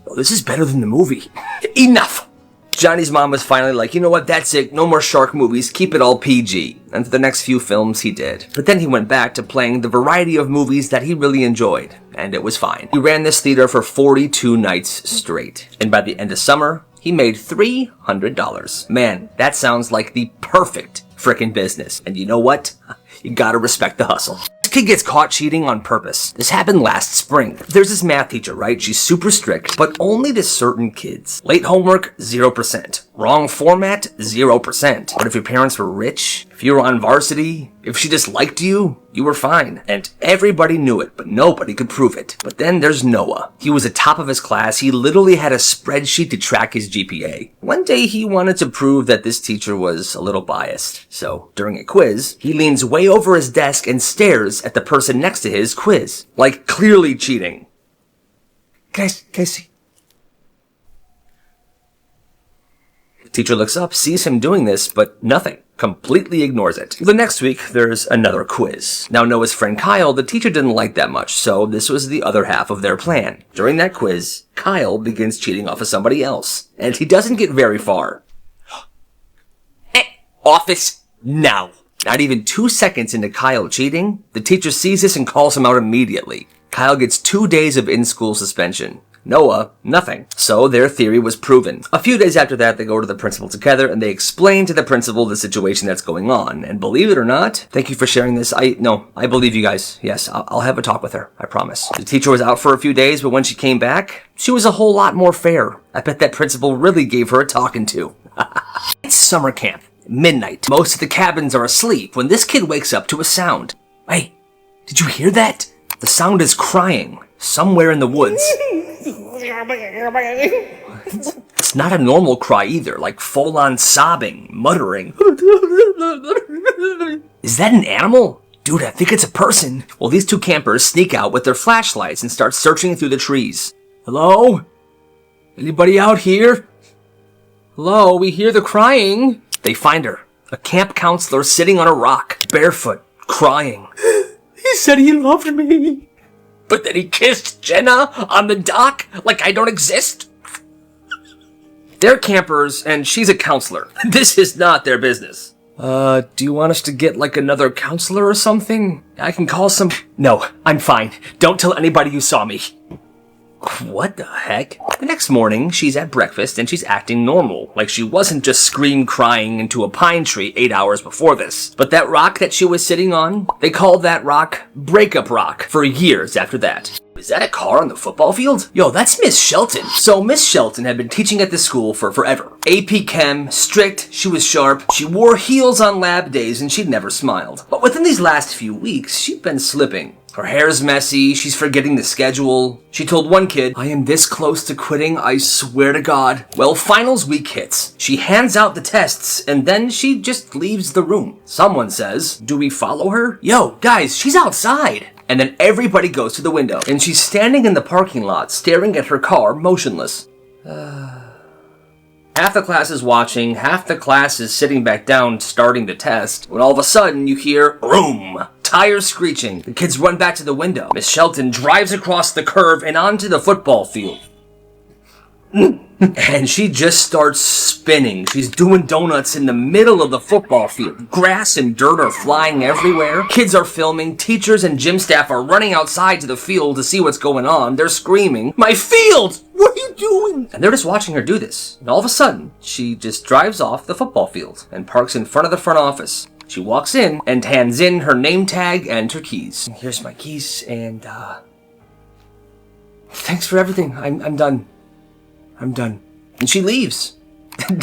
Oh, this is better than the movie. Enough! Johnny's mom was finally like, you know what, that's it, no more shark movies, keep it all PG. And for the next few films, he did. But then he went back to playing the variety of movies that he really enjoyed, and it was fine. He ran this theater for 42 nights straight. And by the end of summer, he made $300. Man, that sounds like the perfect frickin' business. And you know what? You gotta respect the hustle. This kid gets caught cheating on purpose. This happened last spring. There's this math teacher, right? She's super strict, but only to certain kids. Late homework, 0%. Wrong format, 0%. But if your parents were rich, if you were on varsity, if she just liked you, you were fine. And everybody knew it, but nobody could prove it. But then there's Noah. He was the top of his class. He literally had a spreadsheet to track his GPA. One day he wanted to prove that this teacher was a little biased. So during a quiz, he leans way over his desk and stares at the person next to his quiz. Like clearly cheating. Can I see? Teacher looks up, sees him doing this, but nothing. Completely ignores it. The next week, there's another quiz. Now, Noah's friend Kyle, the teacher didn't like that much, so this was the other half of their plan. During that quiz, Kyle begins cheating off of somebody else, and he doesn't get very far. Office now. Not even 2 seconds into Kyle cheating, the teacher sees this and calls him out immediately. Kyle gets 2 days of in-school suspension. Noah, nothing. So their theory was proven. A few days after that, they go to the principal together and they explain to the principal the situation that's going on. And believe it or not, thank you for sharing this. I believe you guys. Yes, I'll have a talk with her. I promise. The teacher was out for a few days, but when she came back, she was a whole lot more fair. I bet that principal really gave her a talking to. It's summer camp. Midnight. Most of the cabins are asleep when this kid wakes up to a sound. Hey, did you hear that? The sound is crying somewhere in the woods. It's not a normal cry either, like full-on sobbing, muttering. Is that an animal? Dude, I think it's a person. Well, these two campers sneak out with their flashlights and start searching through the trees. Hello? Anybody out here? Hello, we hear the crying. They find her, a camp counselor sitting on a rock, barefoot, crying. He said he loved me. But then he kissed Jenna on the dock like I don't exist? They're campers, and she's a counselor. This is not their business. Do you want us to get, like, another counselor or something? I can call some... No, I'm fine. Don't tell anybody you saw me. What the heck? The next morning, she's at breakfast and she's acting normal, like she wasn't just crying into a pine tree 8 hours before this. But that rock that she was sitting on, they called that rock Breakup Rock for years after that. Is that a car on the football field? Yo, that's Miss Shelton. So Miss Shelton had been teaching at this school for forever. AP Chem, strict, she was sharp, she wore heels on lab days and she'd never smiled. But within these last few weeks, she'd been slipping. Her hair's messy, she's forgetting the schedule. She told one kid, I am this close to quitting, I swear to God. Well, finals week hits. She hands out the tests, and then she just leaves the room. Someone says, do we follow her? Yo, guys, she's outside. And then everybody goes to the window, and she's standing in the parking lot, staring at her car, motionless. Half the class is watching, half the class is sitting back down, starting the test, when all of a sudden you hear, boom! Tires screeching. The kids run back to the window. Miss Shelton drives across the curve and onto the football field. And she just starts spinning. She's doing donuts in the middle of the football field. Grass and dirt are flying everywhere. Kids are filming. Teachers and gym staff are running outside to the field to see what's going on. They're screaming, my field! What are you doing? And they're just watching her do this. And all of a sudden, she just drives off the football field and parks in front of the front office. She walks in and hands in her name tag and her keys. Here's my keys and, thanks for everything. I'm done. I'm done. and she leaves.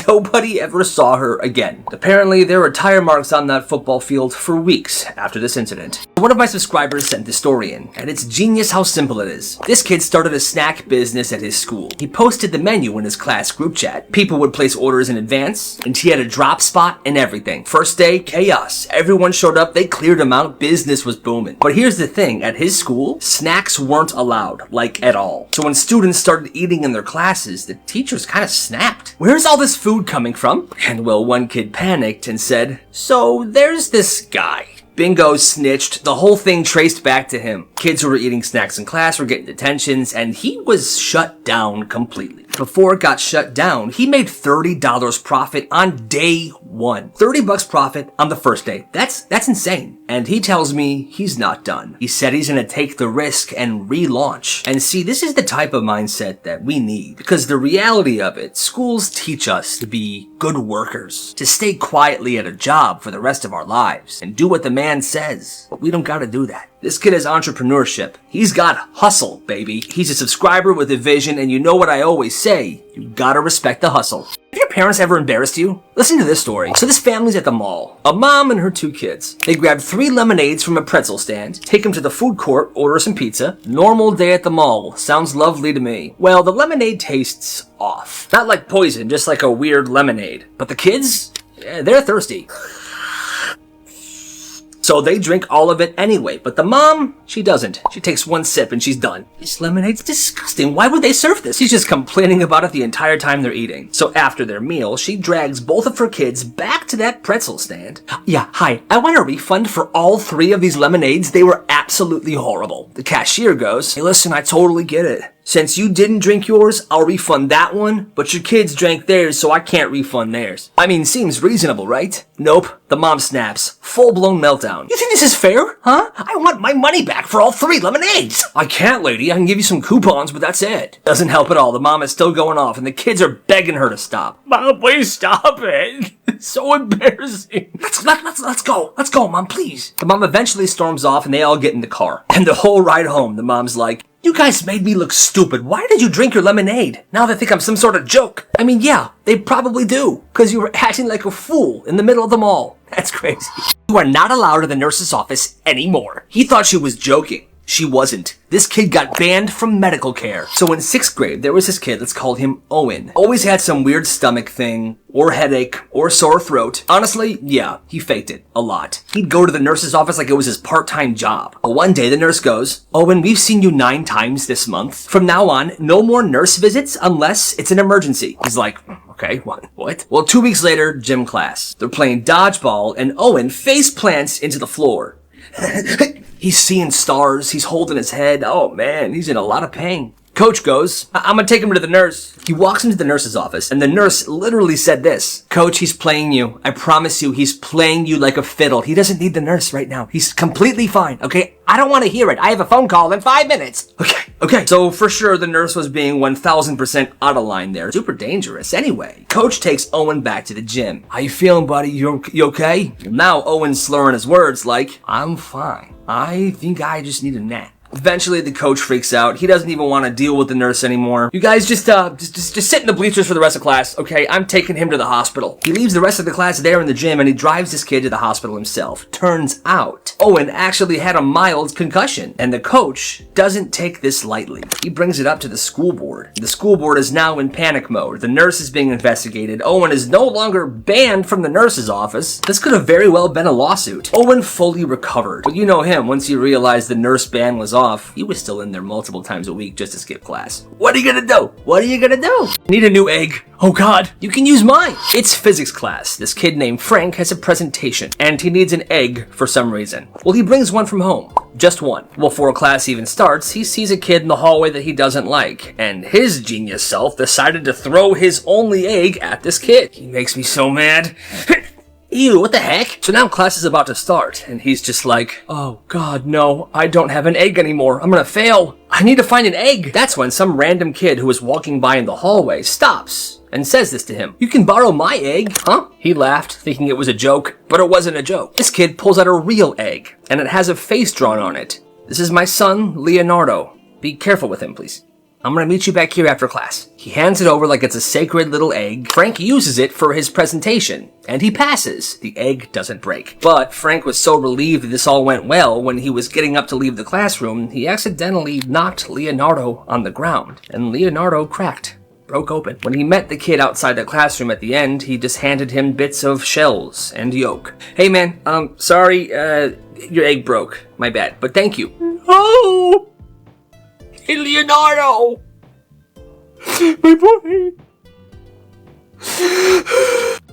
Nobody ever saw her again. Apparently, there were tire marks on that football field for weeks after this incident. One of my subscribers sent this story in, and it's genius how simple it is. This kid started a snack business at his school. He posted the menu in his class group chat. People would place orders in advance, and he had a drop spot and everything. First day, chaos. Everyone showed up, they cleared them out, business was booming. But here's the thing, at his school, snacks weren't allowed, like at all. So when students started eating in their classes, the teachers kind of snapped. Where's all this food coming from? And well, one kid panicked and said, "So there's this guy." Bingo, snitched. The whole thing traced back to him. Kids who were eating snacks in class were getting detentions, and he was shut down completely. Before it got shut down, he made $30 profit on day one. $30 profit on the first day. That's insane. And he tells me he's not done. He said he's gonna take the risk and relaunch. And see, this is the type of mindset that we need. Because the reality of it, schools teach us to be good workers, to stay quietly at a job for the rest of our lives, and do what the man says. But we don't gotta do that. This kid has entrepreneurship. He's got hustle, baby. He's a subscriber with a vision, and you know what I always say, you gotta respect the hustle. Have your parents ever embarrassed you? Listen to this story. So this family's at the mall. A mom and her 2 kids. They grab 3 lemonades from a pretzel stand, take them to the food court, order some pizza. Normal day at the mall. Sounds lovely to me. Well, the lemonade tastes off. Not like poison, just like a weird lemonade. But the kids? Yeah, they're thirsty. So they drink all of it anyway, but the mom, she doesn't. She takes 1 sip and she's done. This lemonade's disgusting. Why would they serve this? She's just complaining about it the entire time they're eating. So after their meal, she drags both of her kids back to that pretzel stand. "Yeah, hi, I want a refund for all 3 of these lemonades. They were absolutely horrible." The cashier goes, "Hey, listen, I totally get it. Since you didn't drink yours, I'll refund that one, but your kids drank theirs, so I can't refund theirs." I mean, seems reasonable, right? Nope. The mom snaps. Full-blown meltdown. "You think this is fair? Huh? I want my money back for all 3 lemonades." "I can't, lady. I can give you some coupons, but that's it." Doesn't help at all. The mom is still going off, and the kids are begging her to stop. "Mom, please stop it. It's so embarrassing." Let's go. Let's go, Mom, please." The mom eventually storms off, and they all get in the car. And the whole ride home, the mom's like, "You guys made me look stupid. Why did you drink your lemonade? Now they think I'm some sort of joke." I mean, yeah, they probably do. Because you were acting like a fool in the middle of the mall. That's crazy. "You are not allowed in the nurse's office anymore." He thought she was joking. She wasn't. This kid got banned from medical care. So in 6th grade, there was this kid, let's call him Owen. Always had some weird stomach thing, or headache, or sore throat. Honestly, yeah, he faked it a lot. He'd go to the nurse's office like it was his part-time job. But one day the nurse goes, "Owen, we've seen you 9 times this month. From now on, no more nurse visits unless it's an emergency." He's like, "Okay, what?" Well, 2 weeks later, gym class. They're playing dodgeball, and Owen face plants into the floor. He's seeing stars, he's holding his head. Oh man, he's in a lot of pain. Coach goes, "I'm gonna take him to the nurse." He walks into the nurse's office, and the nurse literally said this, "Coach, he's playing you. I promise you, he's playing you like a fiddle. He doesn't need the nurse right now. He's completely fine, okay? I don't want to hear it. I have a phone call in 5 minutes." Okay. So for sure, the nurse was being 1000% out of line there. Super dangerous. Anyway, Coach takes Owen back to the gym. "How you feeling, buddy? You okay?" Now Owen's slurring his words like, "I'm fine. I think I just need a nap." Eventually, the coach freaks out. He doesn't even want to deal with the nurse anymore. "You guys just sit in the bleachers for the rest of class, okay? I'm taking him to the hospital." He leaves the rest of the class there in the gym, and he drives this kid to the hospital himself. Turns out, Owen actually had a mild concussion, and the coach doesn't take this lightly. He brings it up to the school board. The school board is now in panic mode. The nurse is being investigated. Owen is no longer banned from the nurse's office. This could have very well been a lawsuit. Owen fully recovered. But you know him, once he realized the nurse ban was off, he was still in there multiple times a week just to skip class. What are you gonna do? What are you gonna do? Need a new egg. Oh god, you can use mine. It's physics class. This kid named Frank has a presentation, and he needs an egg for some reason. Well, he brings one from home. Just one. Well, before class even starts, he sees a kid in the hallway that he doesn't like, and his genius self decided to throw his only egg at this kid. He makes me so mad. Ew, what the heck? So now class is about to start, and he's just like, "Oh god, no, I don't have an egg anymore. I'm gonna fail. I need to find an egg." That's when some random kid who was walking by in the hallway stops and says this to him. "You can borrow my egg, huh?" He laughed, thinking it was a joke, but it wasn't a joke. This kid pulls out a real egg, and it has a face drawn on it. "This is my son, Leonardo. Be careful with him, please." I'm gonna meet you back here after class. He hands it over like it's a sacred little egg. Frank uses it for his presentation, and he passes. The egg doesn't break. But Frank was so relieved that this all went well, when he was getting up to leave the classroom, he accidentally knocked Leonardo on the ground, and Leonardo broke open. When he met the kid outside the classroom at the end, he just handed him bits of shells and yolk. Hey man, sorry, your egg broke. My bad, but thank you. Oh! Hey, Leonardo! My boy!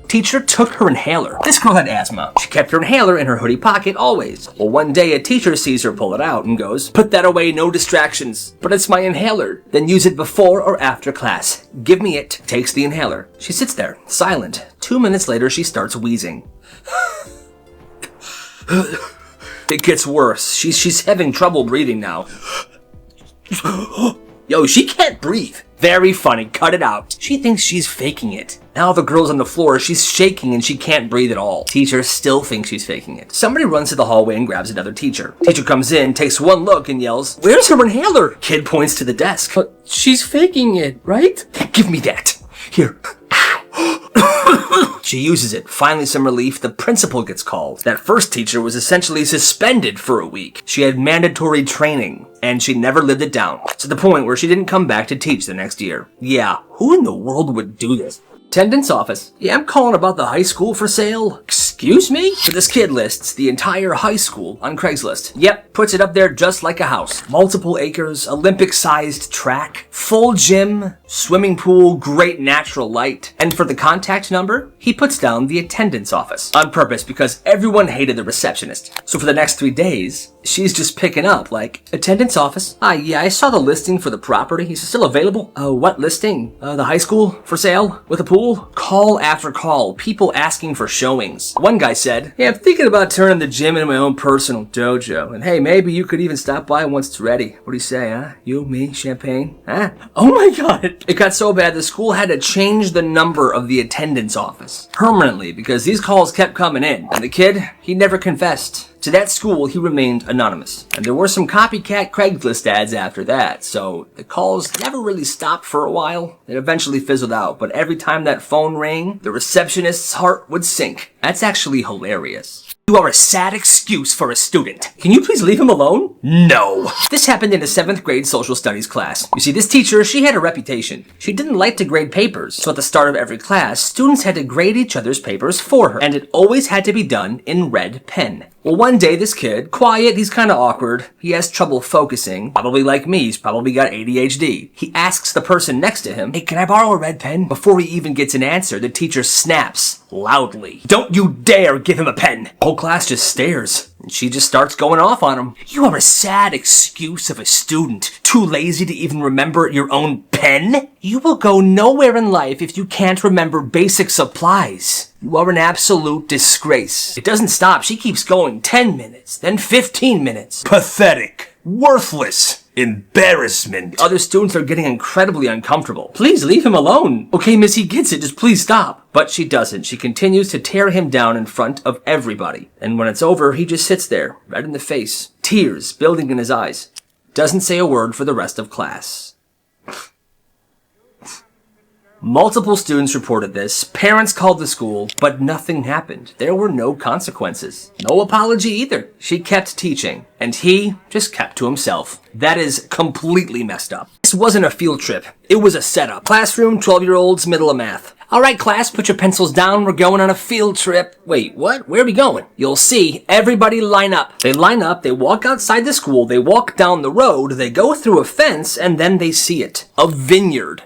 Teacher took her inhaler. This girl had asthma. She kept her inhaler in her hoodie pocket always. Well, one day a teacher sees her pull it out and goes, "Put that away, no distractions." "But it's my inhaler." "Then use it before or after class." "Give me it." Takes the inhaler. She sits there, silent. 2 minutes later, she starts wheezing. It gets worse. She's having trouble breathing now. Yo, she can't breathe. Very funny, cut it out. She thinks she's faking it. Now the girl's on the floor, she's shaking and she can't breathe at all. Teacher still thinks she's faking it. Somebody runs to the hallway and grabs another teacher. Teacher comes in, takes one look and yells, "Where's her inhaler?" Kid points to the desk. "She's faking it, right?" "Give me that. Here." She uses it. Finally some relief. The principal gets called. That first teacher was essentially suspended for a week. She had mandatory training, and she never lived it down. To the point where she didn't come back to teach the next year. Yeah, who in the world would do this? Attendance office. "Yeah, I'm calling about the high school for sale." "Excuse me?" So this kid lists the entire high school on Craigslist. Yep, puts it up there just like a house. Multiple acres, Olympic-sized track, full gym, swimming pool, great natural light. And for the contact number, he puts down the attendance office. On purpose, because everyone hated the receptionist. So for the next 3 days, she's just picking up, like, "Attendance office. Yeah, I saw the listing for the property. Is it still available?" What listing? The high school for sale? With a pool? Call after call. People asking for showings. One guy said, "Yeah, I'm thinking about turning the gym into my own personal dojo. And hey, maybe you could even stop by once it's ready. What do you say, huh? You, me, champagne? Huh?" Oh my god. It got so bad the school had to change the number of the attendance office permanently because these calls kept coming in. And the kid, he never confessed. To that school, he remained anonymous. And there were some copycat Craigslist ads after that, so the calls never really stopped for a while. It eventually fizzled out, but every time that phone rang, the receptionist's heart would sink. That's actually hilarious. "You are a sad excuse for a student. Can you please leave him alone?" No. This happened in a 7th grade social studies class. You see, this teacher, she had a reputation. She didn't like to grade papers, so at the start of every class, students had to grade each other's papers for her, and it always had to be done in red pen. Well, one day this kid, quiet, he's kind of awkward, he has trouble focusing, probably like me, he's probably got ADHD. He asks the person next to him, "Hey, can I borrow a red pen?" Before he even gets an answer, the teacher snaps loudly, "Don't you dare give him a pen!" The whole class just stares, and she just starts going off on him. "You are a sad excuse of a student, too lazy to even remember your own pen? You will go nowhere in life if you can't remember basic supplies. You are an absolute disgrace." It doesn't stop. She keeps going. 10 minutes, then 15 minutes. Pathetic. Worthless. Embarrassment. Other students are getting incredibly uncomfortable. "Please leave him alone." "Okay, miss, he gets it. Just please stop." But she doesn't. She continues to tear him down in front of everybody. And when it's over, he just sits there, red in the face, tears building in his eyes. Doesn't say a word for the rest of class. Multiple students reported this, parents called the school, but nothing happened. There were no consequences. No apology either. She kept teaching, and he just kept to himself. That is completely messed up. This wasn't a field trip. It was a setup. Classroom, 12-year-olds, middle of math. "All right, class, put your pencils down. We're going on a field trip." Wait, what? Where are we going? You'll see. Everybody line up. They line up, they walk outside the school, they walk down the road, they go through a fence, and then they see it. A vineyard.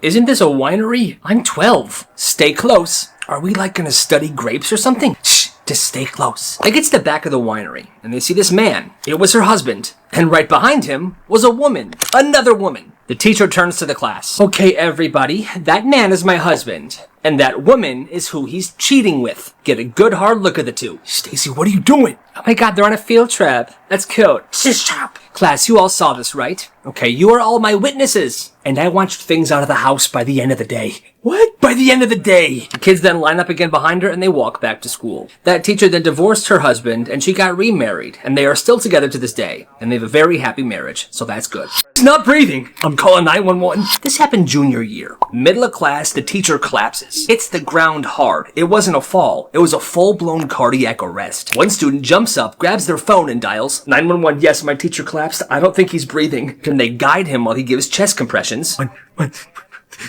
Isn't this a winery? I'm 12. Stay close. Are we like gonna study grapes or something? Shh. Just stay close. They get to the back of the winery, and they see this man. It was her husband. And right behind him was a woman. Another woman. The teacher turns to the class. "Okay, everybody, that man is my husband. And that woman is who he's cheating with. Get a good hard look at the two." "Stacy, what are you doing?" "Oh my god, they're on a field trip. That's cute." "Shut up." "Class, you all saw this, right? Okay, you are all my witnesses. And I want things out of the house by the end of the day. What? By the end of the day. The kids then line up again behind her and they walk back to school. That teacher then divorced her husband and she got remarried, and they are still together to this day, and they have a very happy marriage, so that's good. He's not breathing. I'm calling 911. This happened junior year. Middle of class, the teacher collapses. Hits the ground hard. It wasn't a fall. It was a full-blown cardiac arrest. One student jumps up, grabs their phone and dials 911. Yes, my teacher collapsed. I don't think he's breathing. Can they guide him while he gives chest compressions?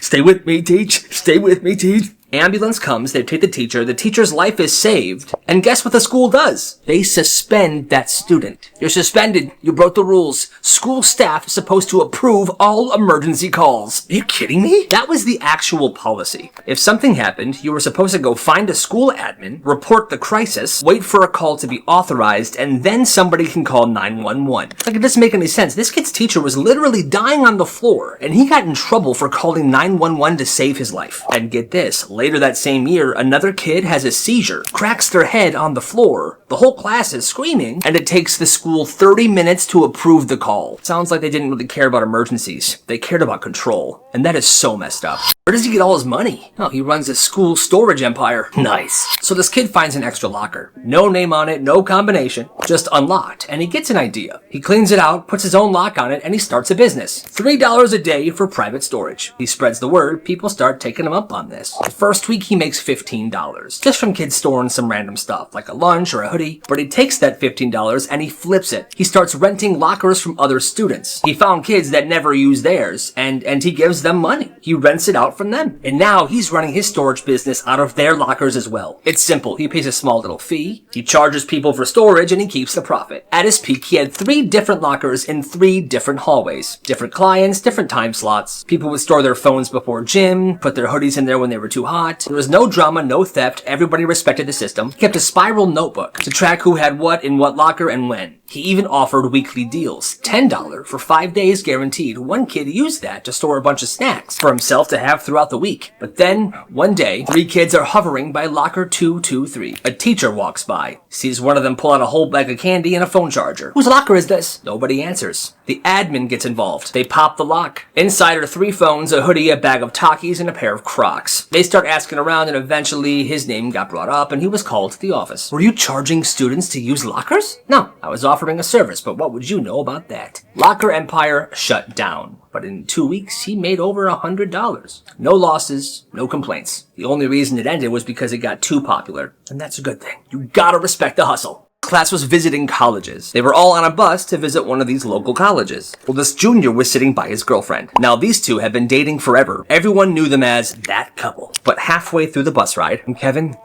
Stay with me, teach. Stay with me, teach. Ambulance comes, they take the teacher's life is saved, and guess what the school does? They suspend that student. You're suspended. You broke the rules. School staff is supposed to approve all emergency calls. Are you kidding me? That was the actual policy. If something happened, you were supposed to go find a school admin, report the crisis, wait for a call to be authorized, and then somebody can call 911. Like, it doesn't make any sense. This kid's teacher was literally dying on the floor, and he got in trouble for calling 911 to save his life. And get this, later that same year, another kid has a seizure, cracks their head on the floor, the whole class is screaming, and it takes the school 30 minutes to approve the call. Sounds like they didn't really care about emergencies. They cared about control. And that is so messed up. Where does he get all his money? Oh, he runs a school storage empire. Nice. So this kid finds an extra locker. No name on it, no combination, just unlocked. And he gets an idea. He cleans it out, puts his own lock on it, and he starts a business. $3 a day for private storage. He spreads the word, people start taking him up on this. The first week he makes $15. Just from kids storing some random stuff, like a lunch or a hoodie. But he takes that $15 and he flips it. He starts renting lockers from other students. He found kids that never use theirs, and he gives them money. He rents it out from them. And now he's running his storage business out of their lockers as well. It's simple. He pays a small little fee, he charges people for storage, and he keeps the profit. At his peak, he had 3 different lockers in 3 different hallways. Different clients, different time slots. People would store their phones before gym, put their hoodies in there when they were too hot. There was no drama, no theft. Everybody respected the system. He kept a spiral notebook to track who had what in what locker and when. He even offered weekly deals. $10 for 5 days guaranteed. One kid used that to store a bunch of snacks for himself to have throughout the week. But then, one day, 3 kids are hovering by locker 223. A teacher walks by, sees one of them pull out a whole bag of candy and a phone charger. Whose locker is this? Nobody answers. The admin gets involved. They pop the lock. Inside are 3 phones, a hoodie, a bag of Takis, and a pair of Crocs. They start asking around, and eventually his name got brought up and he was called to the office. Were you charging students to use lockers? No, I was offering a service, but what would you know about that? Locker Empire shut down. But in 2 weeks, he made over $100. No losses, no complaints. The only reason it ended was because it got too popular. And that's a good thing. You gotta respect the hustle. Class was visiting colleges. They were all on a bus to visit one of these local colleges. Well, this junior was sitting by his girlfriend. Now, these two had been dating forever. Everyone knew them as that couple. But halfway through the bus ride, Kevin,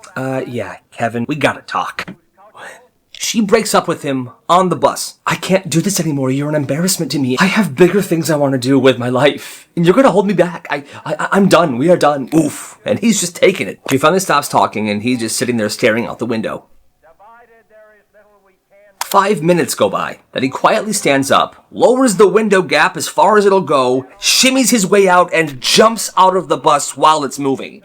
we gotta talk. She breaks up with him on the bus. I can't do this anymore. You're an embarrassment to me. I have bigger things I want to do with my life. And you're going to hold me back. I'm done. We are done. Oof. And he's just taking it. She finally stops talking and he's just sitting there staring out the window. 5 minutes go by. Then he quietly stands up, lowers the window gap as far as it'll go, shimmies his way out, and jumps out of the bus while it's moving.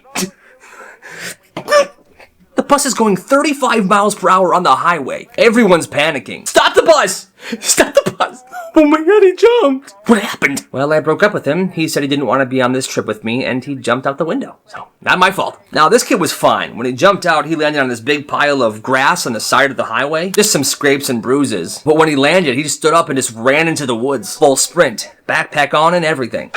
The bus is going 35 miles per hour on the highway. Everyone's panicking. Stop the bus! Stop the bus! Oh my god, he jumped! What happened? Well, I broke up with him. He said he didn't want to be on this trip with me, and he jumped out the window. So, not my fault. Now, this kid was fine. When he jumped out, he landed on this big pile of grass on the side of the highway. Just some scrapes and bruises. But when he landed, he just stood up and just ran into the woods. Full sprint. Backpack on and everything.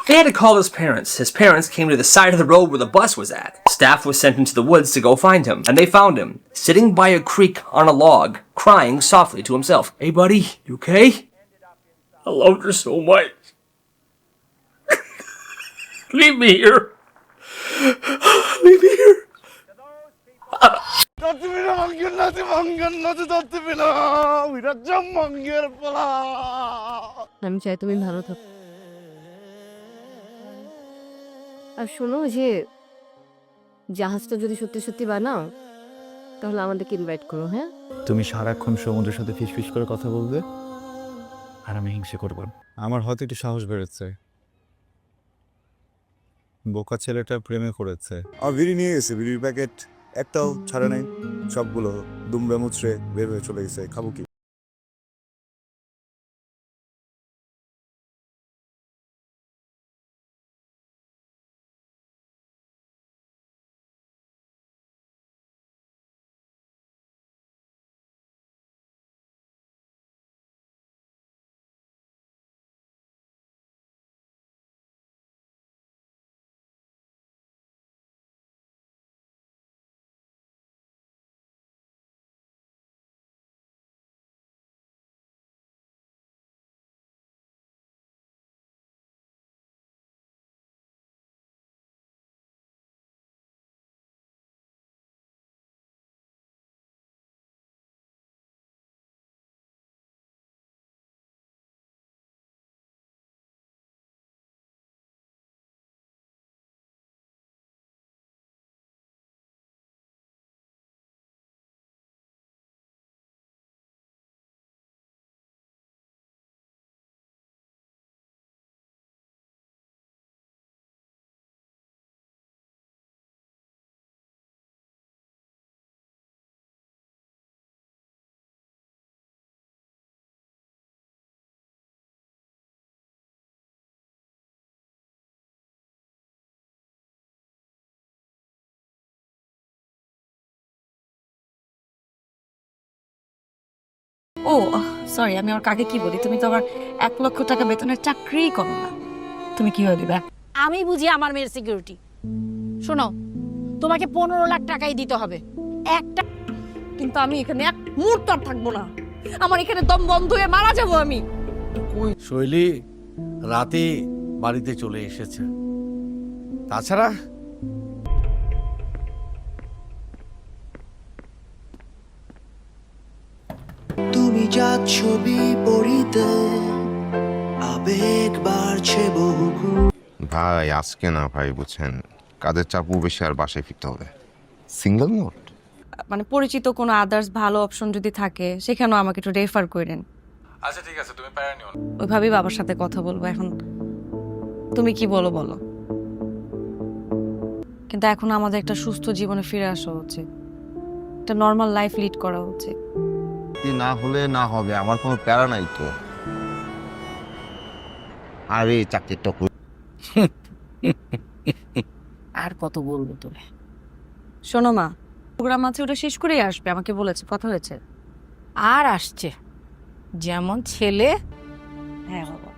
They had to call his parents. His parents came to the side of the road where the bus was at. Staff was sent into the woods to go find him. And they found him, sitting by a creek on a log, crying softly to himself. Hey buddy, you okay? I loved her so much. Leave me here. Leave me here. আমি চাই তুমি ভালো থাকো আর শোনো যে জাহাজটা যদি সত্যি সত্যি বানাও তাহলে আমাদেরকে ইনভাইট করো হ্যাঁ তুমি সারাক্ষণ সমুদ্রের সাথে ফিসফিস করে কথা বলবে আর আমি হিংসে করব আমার হয়তো একটু সাহস বেড়েছে বোকা ছেলেটা প্রেমে করেছে আর বিড়ি নিয়ে গেছে বিড়ির প্যাকেট একটাও ছাড়ে নাই সবগুলো দুমড়ে মুচড়ে বের হয়ে চলে গেছে খাবো কি ও সরি, আমি আমার কাকে কি বলি? তুমি তো আমার 1 লক্ষ টাকা বেতনের চাকরিই করো না, তুমি কি হয়ে দিবে? আমি বুঝি আমার মেয়ের সিকিউরিটি। শোনো, তোমাকে 15 লাখ টাকাই দিতে হবে একটা। কিন্তু আমি এখানে এক মুহূর্ত আর থাকবো না, আমার এখানে দম বন্ধ হয়ে মারা যাবো আমি। শৈলী রাতে বাড়িতে চলে এসেছে। তাছাড়া তুমি যাচ্ছ বিপরীতে, আবেগ বাড়ছে বহু। ভাই আজকে না ভাই, বুঝছেন কাজের চাপও বেশি আর বাসায় ফিরতে হবে। সিঙ্গেল মোড মানে পরিচিত কোনো আদার্স ভালো অপশন যদি থাকে সেখানেও আমাকে একটু রেফার করেন। আচ্ছা ঠিক আছে, তুমি প্যারা নিও না। ওইভাবেই বাবার সাথে কথা বলবো। এখন তুমি কি বলো বলো, কিন্তু এখন আমাদের একটা সুস্থ জীবনে ফিরে আসা উচিত, একটা নর্মাল লাইফ লিড করা উচিত। না হলে না হবে, আমার কোনো প্যারা নাই তো। আরে চাকরিটা আর কত বলবো তোরে? শোনো মা, প্রোগ্রাম আছে, ওটা শেষ করেই আসবে, আমাকে বলেছে, কথা হয়েছে। আর আসছে যেমন ছেলে। হ্যাঁ বাবা।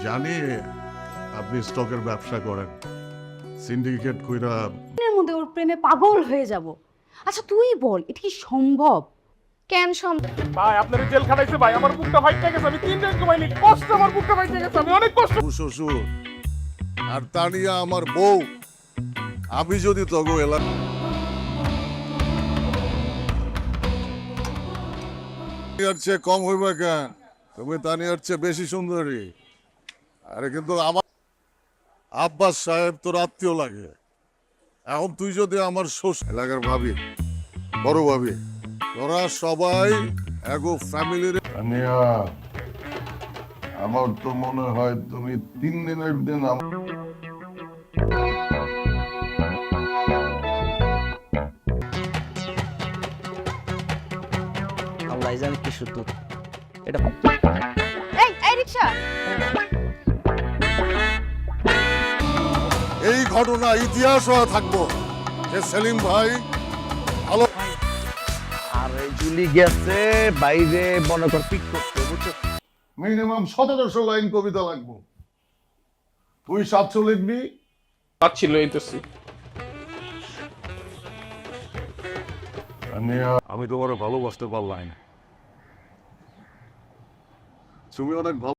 জানি আপনি স্টকের ব্যবসা করেন, সিন্ডিকেট কইরা এর মধ্যে ওর প্রেমে পাগল হয়ে যাব। আচ্ছা তুই বল, এটা কি সম্ভব? কেন সম্ভব? ভাই আপনার জেল খাটাইছে ভাই, আমার বুকটা ফাইটে গেছে, আমি 3 দিন ঘুমাইনি, কষ্ট, আমার বুকটা ফাইটে গেছে, আমি অনেক কষ্ট। শ্বশুর আর তানিয়া আমার বউ, আমি যদি তগো এলাম তানিয়ার চেয়ে কম হইবা কেন? তুমি তানিয়ার চেয়ে বেশি সুন্দরী। আরে কিন্তু আমার আব্বাস সাহেব তোর আত্মীয় লাগে। এখন তুই যদি আমার শ্বশুর এলাকার ভাবি, বড় ভাবি, তোরা সবাই এগো ফ্যামিলির। তানিয়া, আমার তো মনে হয় তুমি 3 দিনের দিন আল্লাহ জানে কি শুধু এটা। এই রিকশা, এই ঘটনা ইতিহাস হয়ে থাকবো যে সেলিম ভাই ভালো। আরে জুলি গেছে বাইরে মনে কর পিক করতে, বুঝছো? মিনিমাম 1700 লাইন কবিতা লাগবো। তুই 700 লিখবি। পাচ্ছিল এইতেছি। আমি তোমার ভালোবাসতে পারলাম না। তুমি অনেক ভালো।